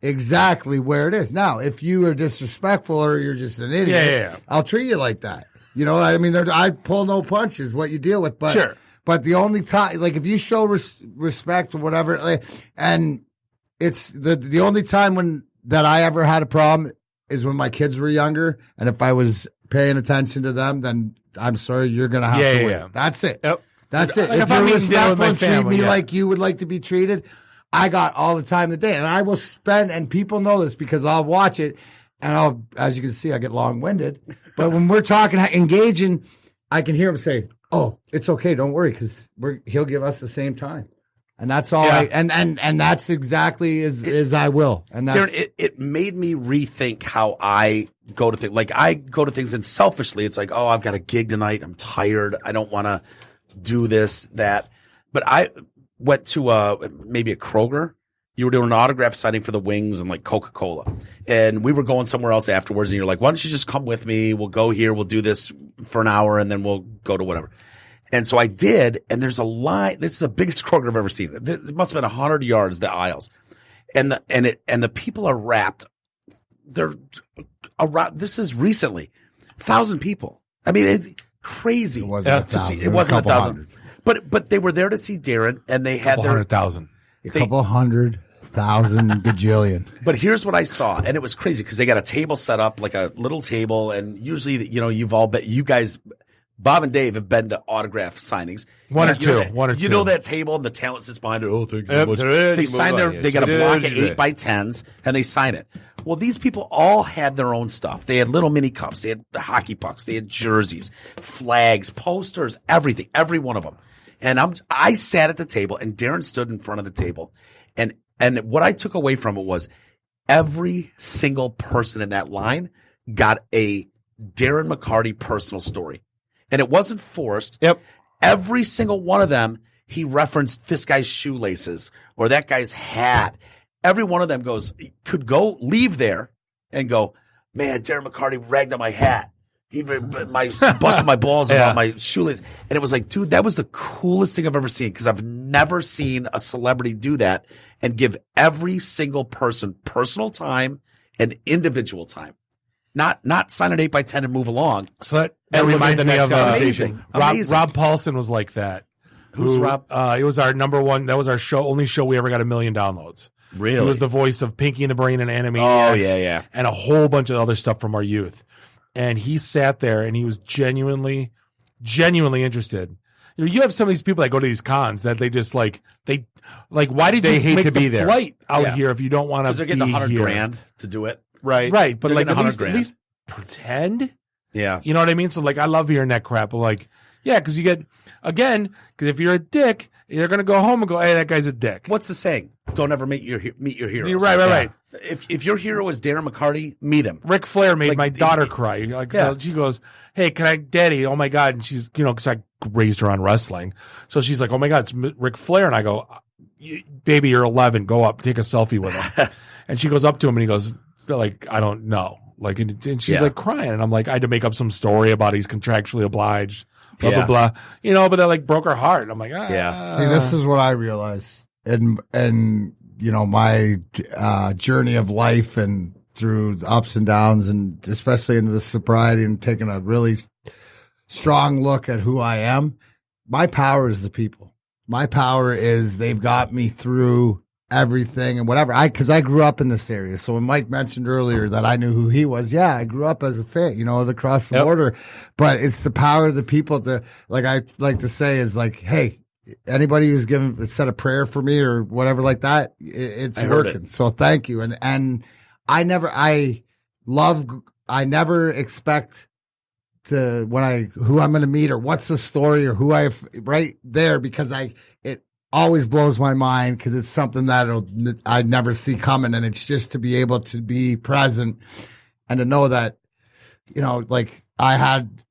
exactly where it is. Now, if you are disrespectful or you're just an idiot, I'll treat you like that. I mean, I pull no punches, what you deal with. But, sure. But the only time, like, if you show respect or whatever, and it's the only time that I ever had a problem is when my kids were younger, and if I was paying attention to them, then I'm sorry, you're going to have to win. Yeah. That's it. Yep. That's it. Like if you're respectful and treat me like you would like to be treated, I got all the time of the day. And I will spend, and people know this because I'll watch it, and as you can see, I get long-winded. But when we're talking, engaging, I can hear him say, oh, it's okay, don't worry, because he'll give us the same time. And that's all and that's exactly as I will. And that's Darren, it made me rethink how I go to things. Like, I go to things, and selfishly, it's like, oh, I've got a gig tonight, I'm tired, I don't want to do this, that. But I went to maybe a Kroger, You were doing an autograph signing for the Wings and like Coca-Cola. And we were going somewhere else afterwards. And you're like, why don't you just come with me? We'll go here. We'll do this for an hour and then we'll go to whatever. And so I did. And there's a line. This is the biggest Kroger I've ever seen. It must have been 100 yards, the aisles. And the people are wrapped. They're around. This is recently 1,000 people. I mean, it's crazy. It wasn't to see. It wasn't 1,000. But they were there to see Darren and they had their 100,000. A couple 100,000 gajillion. But here's what I saw, and it was crazy because they got a table set up, like a little table, and usually, you guys, Bob and Dave have been to autograph signings. One or two. You know that table and the talent sits behind it. Oh, thank you so much. They sign they got a block of 8x10s and they sign it. Well, these people all had their own stuff. They had little mini cups. They had hockey pucks. They had jerseys, flags, posters, everything, every one of them. And I sat at the table and Darren stood in front of the table. And what I took away from it was every single person in that line got a Darren McCarty personal story. And it wasn't forced. Yep. Every single one of them, he referenced this guy's shoelaces or that guy's hat. Every one of them could leave there and go, man, Darren McCarty ragged on my hat. He busted my balls about my shoelace. And it was like, dude, that was the coolest thing I've ever seen because I've never seen a celebrity do that and give every single person personal time and individual time. Not sign an 8x10 and move along. So that reminds me of amazing. Rob Paulson was like that. Who's Rob? It was our number one. That was our only show we ever got 1 million downloads. Really? He was the voice of Pinky and the Brain and Animaniacs. Oh, yeah. And a whole bunch of other stuff from our youth. And he sat there and he was genuinely interested. You have some of these people that go to these cons that they just why did they you hate make to the be there flight out here if you don't want to be they're getting $100,000 to do it. Right. But they're like getting at least pretend. Yeah. You know what I mean? So like I love hearing that crap. But like, yeah, because you get because if you're a dick, you're gonna go home and go, hey, that guy's a dick. What's the saying? Don't ever meet your heroes. You're right. If your hero is Darren McCarty, meet him. Ric Flair made my daughter cry. So she goes, hey, can I, Daddy? Oh my God. And she's, because I raised her on wrestling. So she's like, oh my God, it's Ric Flair. And I go, baby, you're 11. Go up, take a selfie with him. And she goes up to him and he goes, I don't know. And she's like crying. And I'm like, I had to make up some story about he's contractually obliged, blah, blah, blah. But that broke her heart. And I'm like, See, this is what I realized. And my journey of life and through the ups and downs and especially into the sobriety and taking a really strong look at who I am. My power is the people. My power is they've got me through everything and whatever. Because I grew up in this area. So when Mike mentioned earlier that I knew who he was, I grew up as a fan, across the border. But it's the power of the people I like to say is hey, anybody who's said a prayer for me or whatever like that, it's working. So thank you. And I never expect who I'm going to meet or what's the story or who right there because it always blows my mind because it's something that I never see coming. And it's just to be able to be present and to know that, I had,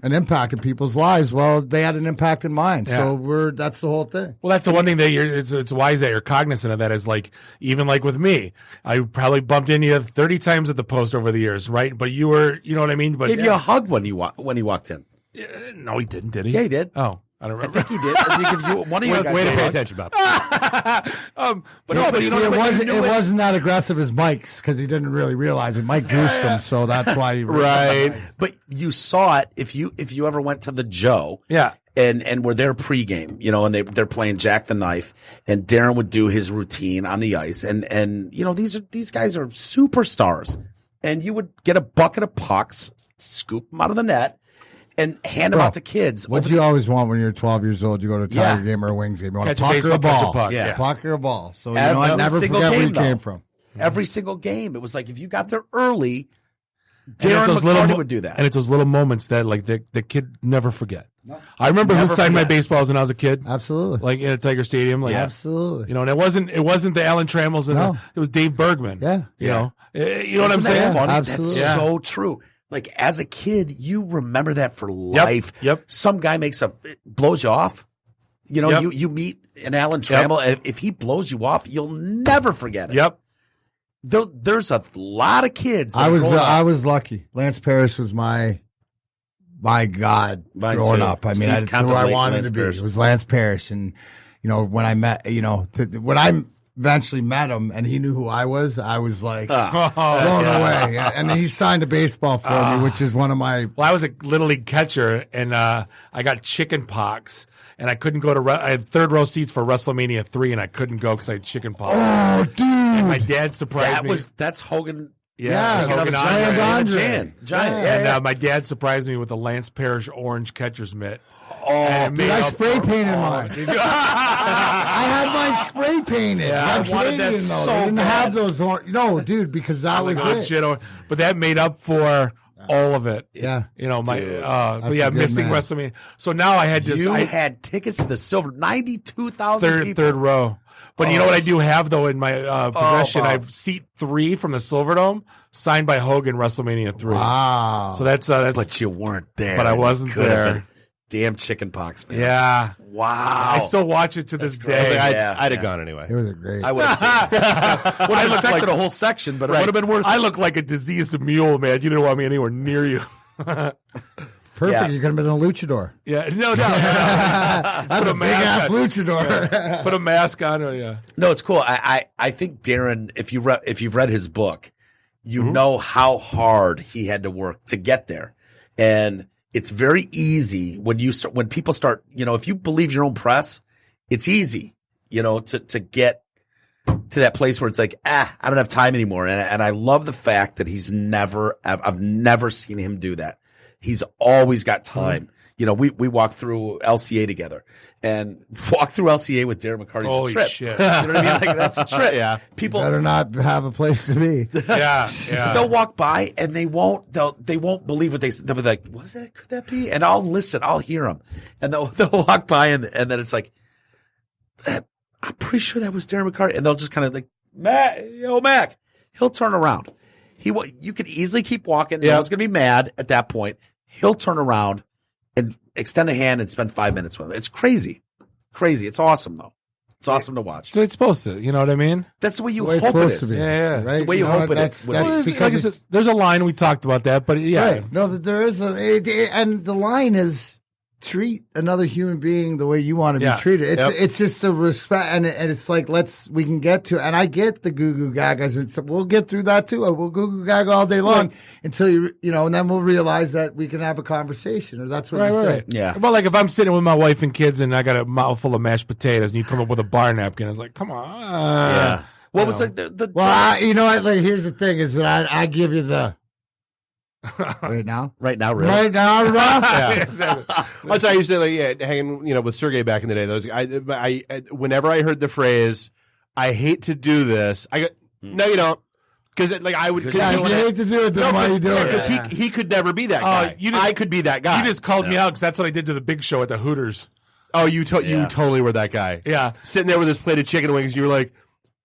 an impact in people's lives. Well, they had an impact in mine. Yeah. So that's the whole thing. Well, that's the one thing that it's wise that you're cognizant of that is even with me, I probably bumped into you 30 times at the post over the years, right? But you were, you know what I mean? But gave you a hug when he walked in. No, he didn't, did he? Yeah, he did. Oh. I don't remember. I think he did. One of you guys way to pay attention, Bob. It wasn't that aggressive as Mike's because he didn't really realize it. Mike goosed him, so that's why he right. But you saw it if you ever went to the Joe, and were there pregame, and they're playing Jack the Knife, and Darren would do his routine on the ice, and these guys are superstars, and you would get a bucket of pucks, scoop them out of the net. And hand them out to kids. What do you always want when you're 12 years old? You go to a Tiger game or a Wings game. You want a puck or a ball? Puck or a ball. So never forget where you came from. Every single game. It was like if you got there early, Darren McCarty would do that. And it's those little moments that the kid never forget. No. I remember who signed my baseballs when I was a kid. Absolutely. At Tiger Stadium. Absolutely. And it wasn't the Alan Trammels and it was Dave Bergman. Yeah. You know what I'm saying? Funny? Absolutely. That's so true. As a kid, you remember that for life. Yep. Some guy blows you off. You know, Yep. you meet an Alan Trammell, and if he blows you off, you'll never forget it. Yep. There's a lot of kids. that I was grow up- I was lucky. Lance Parrish was my God Mine growing too. up. I mean, Steve that's who I contemplate wanted Lance to be. Parrish. It was Lance Parrish, and when I met, when I eventually met him, and he knew who I was like blown away. Yeah. And he signed a baseball for me, which is one of my. Well, I was a Little League catcher, and I got chicken pox, and I couldn't go to. I had third row seats for WrestleMania 3, and I couldn't go because I had chicken pox. Oh, dude! And my dad surprised me. That's Hogan. Yeah, Hogan Andre. Giant. And my dad surprised me with a Lance Parrish orange catcher's mitt. Oh, dude, I spray painted mine. I had mine spray painted. Yeah, I'm I wanted that Canadian, though. so They didn't bad. have those. No, dude, because that was it. But that made up for all of it. Yeah. My Dude, but yeah, a good missing man. WrestleMania. So now I had You had tickets to the silver, 92,000 people. third row. But you know what I do have though in my possession? I have seat 3 from the Silverdome, signed by Hogan, WrestleMania 3. Wow. So that's But you weren't there. But I wasn't Could have there. been. Damn chicken pox, man. Yeah. Wow. I still watch it to this day. I'd have gone anyway. It was a great. I would have too. Would have affected a whole section, but it would have been worth it. I look like a diseased mule, man. You didn't want me anywhere near you. Perfect. Yeah. You could have been a luchador. Yeah, no. That's a big ass on. luchador. Yeah. Put a mask on. Yeah. No, it's cool. I think Darren, if you've read his book, you know how hard he had to work to get there, and it's very easy when people start. If you believe your own press, it's easy. To get to that place where it's like, I don't have time anymore. And I love the fact that I've never seen him do that. He's always got time. We walked through LCA together, and walk through LCA with Darren McCarty's Holy a trip. shit. You know what I mean? Like, that's a trip. Yeah. People Better not have a place to be. Yeah. they'll walk by and they won't believe what they say. They'll be like, "Was that? Could that be?" And I'll listen. I'll hear them, and they'll walk by and then it's like, I'm pretty sure that was Darren McCarty, and they'll just kind of like, Mac. He'll turn around. You could easily keep walking. No one's gonna be mad at that point. He'll turn around and extend a hand and spend 5 minutes with him. It's crazy. It's awesome though. It's awesome to watch. So it's supposed to. You know what I mean? That's the way you The way it's hope it supposed is. to be. Yeah. Right? It's the way you hope it that's, is. That's Like because I said, there's a line we talked about that, but yeah. right. No, there is and the line is treat another human being the way you want to be treated. It's just a respect, and it's like we can get to. And I get the goo goo gagas, and we'll get through that too. We'll goo goo gaga all day long until and then we'll realize that we can have a conversation, or that's what you say. Right. Yeah. But like if I'm sitting with my wife and kids and I got a mouthful of mashed potatoes and you come up with a bar napkin, it's like, come on. Yeah. What was like the Well, you know what? Like, here's the thing: is that I give you the. Right now, really? Right now, Yeah, exactly. That's how I used to hanging, with Sergey back in the day. I whenever I heard the phrase, "I hate to do this," I go, "No, you don't," because I would. Yeah, you hate to do it. Then why you do it? Because he could never be that guy. I could be that guy. You just called me out because that's what I did to the Big Show at the Hooters. Oh, you totally were that guy. Yeah, sitting there with this plate of chicken wings, you were like,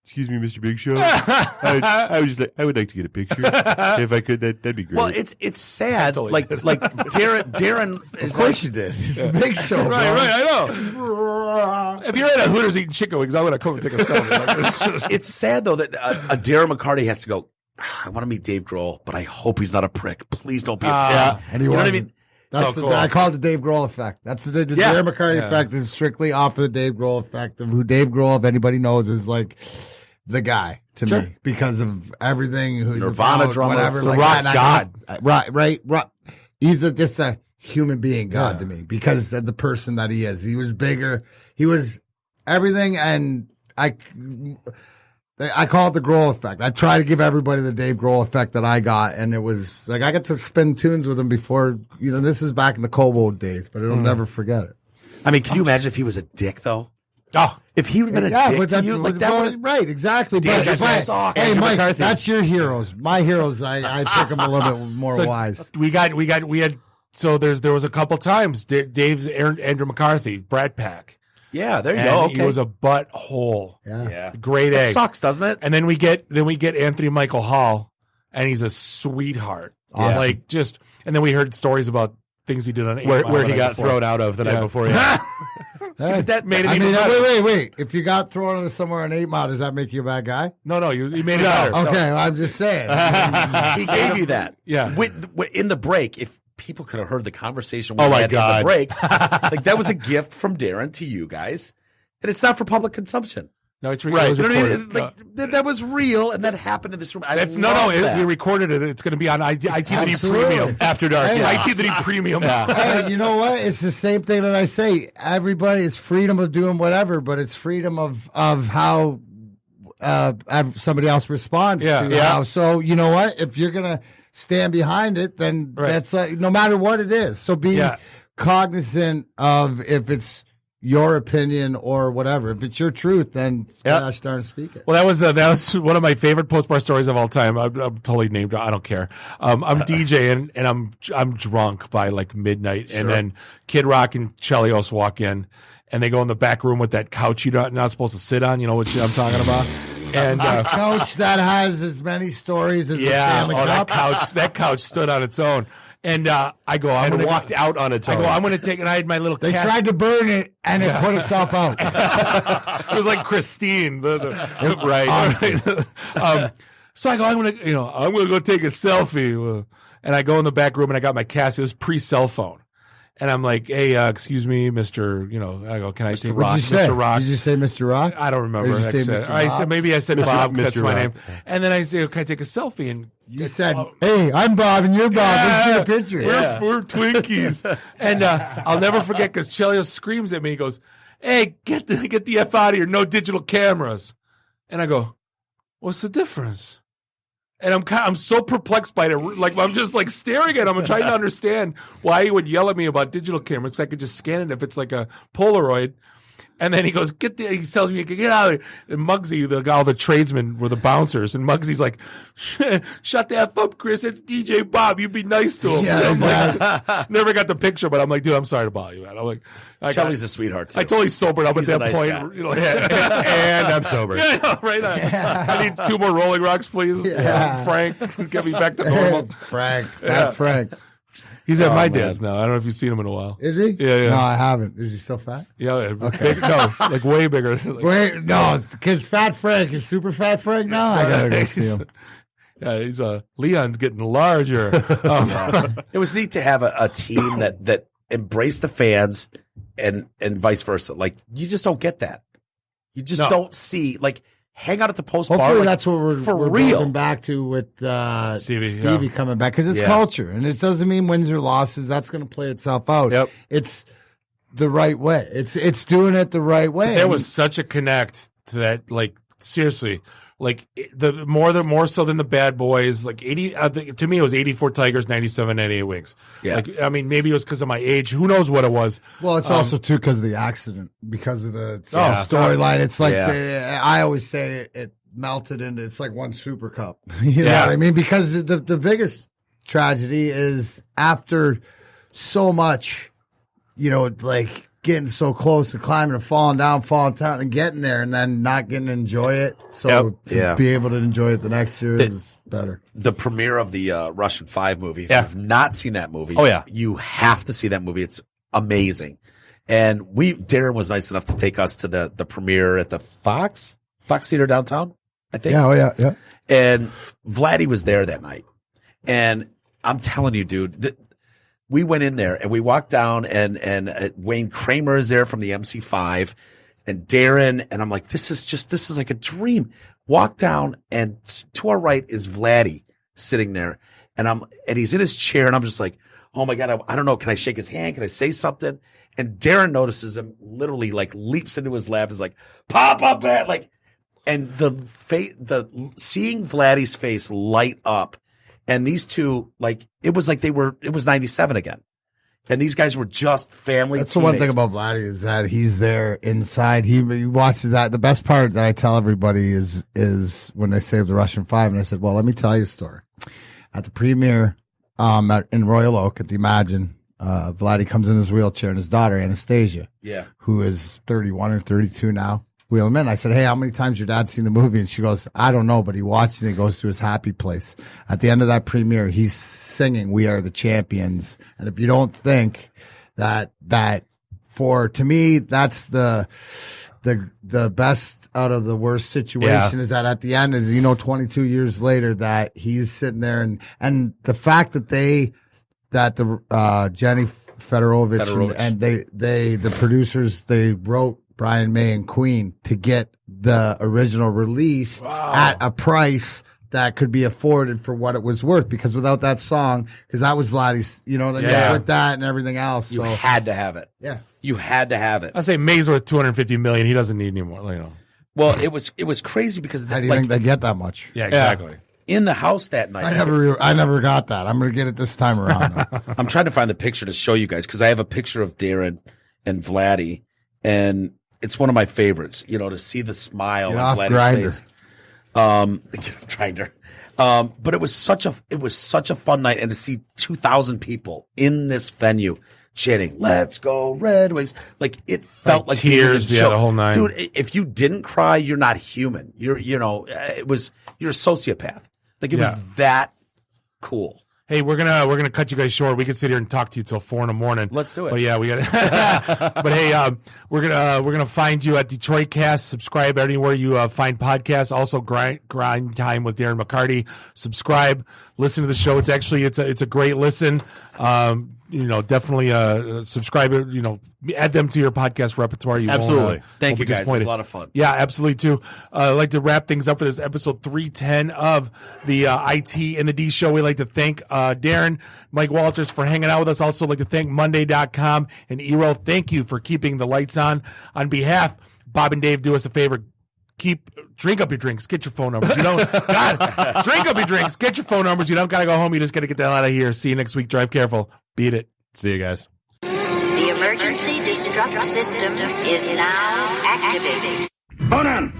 "Excuse me, Mr. Big Show. I would like to get a picture if I could. That'd be great." Well, it's sad. Totally like Darren. Of course you did. It's a big show, bro. Right. I know. If you're at a Hooters eating chicken wings, I'm gonna come and take a selfie. It's sad though that a Darren McCarty has to go. I want to meet Dave Grohl, but I hope he's not a prick. Please don't be a prick. And he you know what I wasn't. mean? That's cool. I call it the Dave Grohl effect. That's the Darren McCarty effect is strictly off of the Dave Grohl effect of who Dave Grohl, if anybody knows, is like the guy to me because of everything. Who Nirvana drummer, whatever, the like rock that. god. Right. He's just a human being god to me because of the person that he is. He was bigger. He was everything, and I call it the Grohl effect. I try to give everybody the Dave Grohl effect that I got, and it was like I got to spin tunes with him before. This is back in the Kobo days, but I'll never forget it. I mean, can you imagine if he was a dick though? Oh, if he would have been a dick to you, like that was right, exactly. But hey, Mike, that's your heroes. My heroes, I pick them a little bit more wise. We had. So there was a couple times Dave's Andrew McCarthy, Brad Pack. Yeah, there you go. Okay. He was a butthole. Yeah. Great egg. That sucks, doesn't it? And then we get Anthony Michael Hall, and he's a sweetheart. Awesome. And then we heard stories about things he did on where he got thrown out of the night before. Yeah. See, but that made it I even mean, better. wait. If you got thrown into somewhere on 8 Mile, does that make you a bad guy? No, you made it better. Okay, I'm just saying. He gave you that. Yeah. In the break, if people could have heard the conversation we Oh, my had in God. the break, like that was a gift from Darren to you guys, and it's not for public consumption. No, it's Right. It was You know what I mean? recorded. Like, that was real, and that happened in this room. We recorded it. It's going to be on IT3 Absolutely. Premium after dark. Hey, IT3 Premium. Hey, you know what? It's the same thing that I say. Everybody, it's freedom of doing whatever, but it's freedom of how somebody else responds to how. So you know what? If you're gonna stand behind it, then that's no matter what it is. So be cognizant of if it's your opinion or whatever. If it's your truth, then gosh darn speak it. Well, that was one of my favorite post-bar stories of all time. I'm totally named. I don't care. I'm DJing and I'm drunk by like midnight, and then Kid Rock and Chelios walk in, and they go in the back room with that couch you're not supposed to sit on. You know what I'm talking about? And a couch that has as many stories as the Stanley Cup. That couch stood on its own. And I go, walked out on its own. I go, I'm going to take, and I had my little They tried to burn it, and it put itself out. It was like Christine, right? So I go, I'm going to go take a selfie, and I go in the back room, and I got my Casio. It was pre-cell phone, and I'm like, hey, excuse me, Mr. I go, can I take Rock? Mr. Rock? Did you say Mr. Rock? I don't remember. Or did you say Mr. I Bob? said maybe I said Mr. Bob. Mr. That's my Rock. name. And then I say, can I take a selfie? And You said, hey, I'm Bob, and you're Bob. Let's get a picture. We're Twinkies. And I'll never forget because Chelios screams at me. He goes, hey, get the F out of here. No digital cameras. And I go, what's the difference? And I'm so perplexed by it. Like, I'm just like staring at him. I'm trying to understand why he would yell at me about digital cameras. Because I could just scan it if it's like a Polaroid. And then he goes, he tells me, get out of here. And Muggsy, all the tradesmen were the bouncers. And Muggsy's like, shut the F up, Chris. It's DJ Bob. You be nice to him. Yeah, like, never got the picture, but I'm like, dude, I'm sorry to bother you, man. I'm like, Shelly's a sweetheart, too. I totally sobered up He's at a that nice point. guy. And I'm sober. Yeah, I know, right? I need 2 more Rolling Rocks, please. Yeah. Frank, get me back to normal. Frank. Yeah. Frank. He's at my man. dad's now. I don't know if you've seen him in a while. Is he? Yeah. No, I haven't. Is he still fat? Yeah, no, like way bigger. Like, Wait, no, because Fat Frank is super Fat Frank now. I gotta go see him. Yeah, he's Leon's getting larger. It was neat to have a team that embraced the fans and vice versa. Like, you just don't get that. You just don't see, like, hang out at the post bar. Hopefully like, that's what we're real. going back to with Stevie coming back, because it's culture, and it doesn't mean wins or losses. That's going to play itself out. Yep. It's the right way. It's doing it the right way. There was such a connect to that. Like, seriously, like the more so than the Bad Boys. Like 80 to me, it was 84 Tigers, 97 98 Wings. Yeah. Like, I mean, maybe it was because of my age. Who knows what it was? Well, it's also too because of the accident, because of the storyline. It's like I always say it melted into. It's like one Super Cup. You know what I mean? Because the biggest tragedy is after so much, like getting so close and climbing and falling down and getting there, and then not getting to enjoy it. So to be able to enjoy it the next year is better. The premiere of the Russian 5 movie. If you've not seen that movie, you have to see that movie. It's amazing. And Darren was nice enough to take us to the premiere at the Fox Theater downtown, I think. Yeah. And Vladdy was there that night. And I'm telling you, dude, we went in there and we walked down and Wayne Kramer is there from the MC5 and Darren. And I'm like, this is like a dream. Walk down and to our right is Vladdy sitting there and he's in his chair and I'm just like, oh my God, I don't know. Can I shake his hand? Can I say something? And Darren notices him, literally like leaps into his lap, is like, pop up, man. Like, and seeing Vladdy's face light up. And these two, like, it was 97 again. And these guys were just family. That's the one thing about Vladdy is that he's there inside. He watches that. The best part that I tell everybody is when they say the Russian 5. And I said, well, let me tell you a story. At the premiere in Royal Oak at the Imagine, Vladdy comes in his wheelchair and his daughter, Anastasia, who is 31 or 32 now, wheel him in. I said, hey, how many times your dad seen the movie? And she goes, I don't know, but he watches it and goes to his happy place. At the end of that premiere, he's singing We Are the Champions. And if you don't think that to me, that's the best out of the worst situation is that at the end is, 22 years later that he's sitting there and the fact that Jenny Fedorovich and the producers, they wrote Brian May and Queen to get the original released at a price that could be afforded for what it was worth, because without that song, because that was Vladdy's, with that and everything else. You had to have it. Yeah. You had to have it. I say May's worth $250 million. He doesn't need any more. Well, it was crazy because how do you think they get that much? Yeah, exactly. Yeah. In the house that night, I never got that. I'm going to get it this time around. I'm trying to find the picture to show you guys because I have a picture of Darren and Vladdy, and it's one of my favorites. To see the smile on Vladdy's face. Get off Grindr. But it was such a fun night, and to see 2,000 people in this venue chanting, "Let's go Red Wings!" Like it felt like tears, the whole night. Dude, if you didn't cry, you're not human. You're a sociopath. Like it was that cool. Hey, we're gonna cut you guys short. We could sit here and talk to you till 4 a.m. Let's do it. But yeah, we got. But hey, we're gonna find you at DetroitCast. Subscribe anywhere you find podcasts. Also, GrindTime with Darren McCarty. Subscribe. Listen to the show. It's a great listen. Definitely subscribe. Add them to your podcast repertoire. Absolutely. Thank you guys. It was a lot of fun. Yeah, absolutely too. I'd like to wrap things up for this episode 310 of the IT and the D show. We'd like to thank Darren, Mike Wolters for hanging out with us. Also like to thank Monday.com and Eero. Thank you for keeping the lights on. On behalf, Bob and Dave, do us a favor. Drink up your drinks. Get your phone numbers. Drink up your drinks. Get your phone numbers. You don't got to go home. You just got to get the hell out of here. See you next week. Drive careful. Beat it. See you guys. The emergency destruct system is now activated. Conan,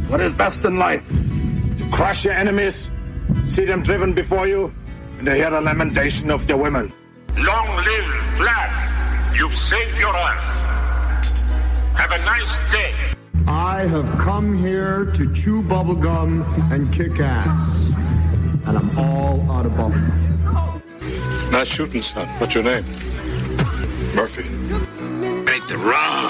what is best in life? To crush your enemies, see them driven before you, and to hear the lamentation of their women. Long live Vlad. You've saved your Earth. Have a nice day. I have come here to chew bubblegum and kick ass. And I'm all out of bubblegum. Nice shooting, son. What's your name? Murphy. Make the run.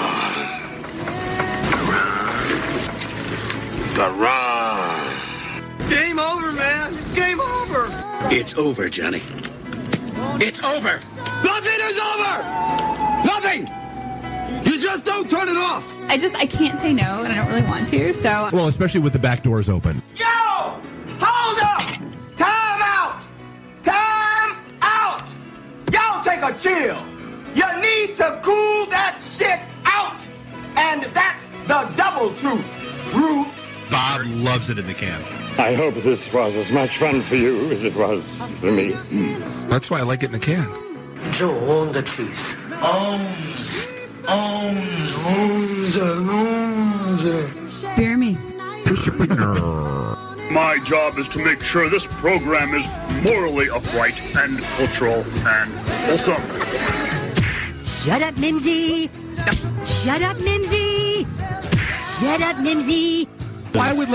The run. Game over, man. It's game over. It's over, Johnny. It's over. Nothing is over. Nothing. You just don't turn it off. I can't say no, and I don't really want to, so. Well, especially with the back doors open. Yo! Hold up! Time out! Time out! Y'all take a chill. You need to cool that shit out. And that's the double truth. Ruth. Bob loves it in the can. I hope this was as much fun for you as it was for me. That's why I like it in the can. Joe, own the truth. Fear me. My job is to make sure this program is morally upright and cultural and wholesome. Shut up, Mimsy! Shut up, Mimsy! Shut up, Mimsy! Why would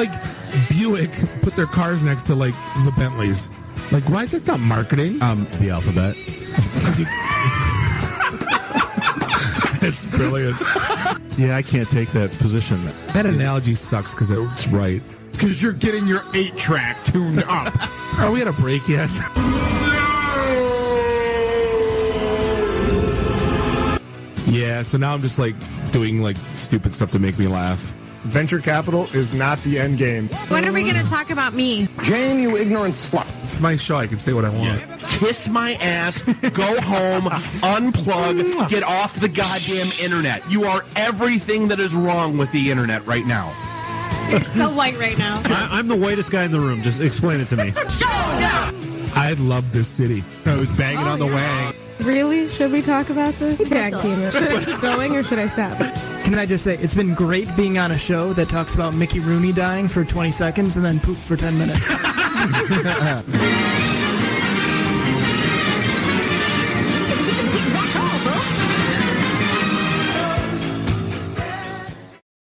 Buick put their cars next to the Bentleys? Why? That's not marketing. The alphabet. It's brilliant. Yeah, I can't take that position. That analogy sucks because it's right. Because you're getting your 8-track tuned up. Are we at a break yet? Yeah, so now I'm just doing stupid stuff to make me laugh. Venture capital is not the end game. When are we going to talk about me? Jane, you ignorant slut. It's my show. I can say what I want. Kiss my ass, go home, unplug, get off the goddamn internet. You are everything that is wrong with the internet right now. You're so white right now. I'm the whitest guy in the room. Just explain it to me. I love this city. I was banging on the wang. Really? Should we talk about this? Tag team it. Should I keep going or should I stop? Can I just say, it's been great being on a show that talks about Mickey Rooney dying for 20 seconds and then poop for 10 minutes.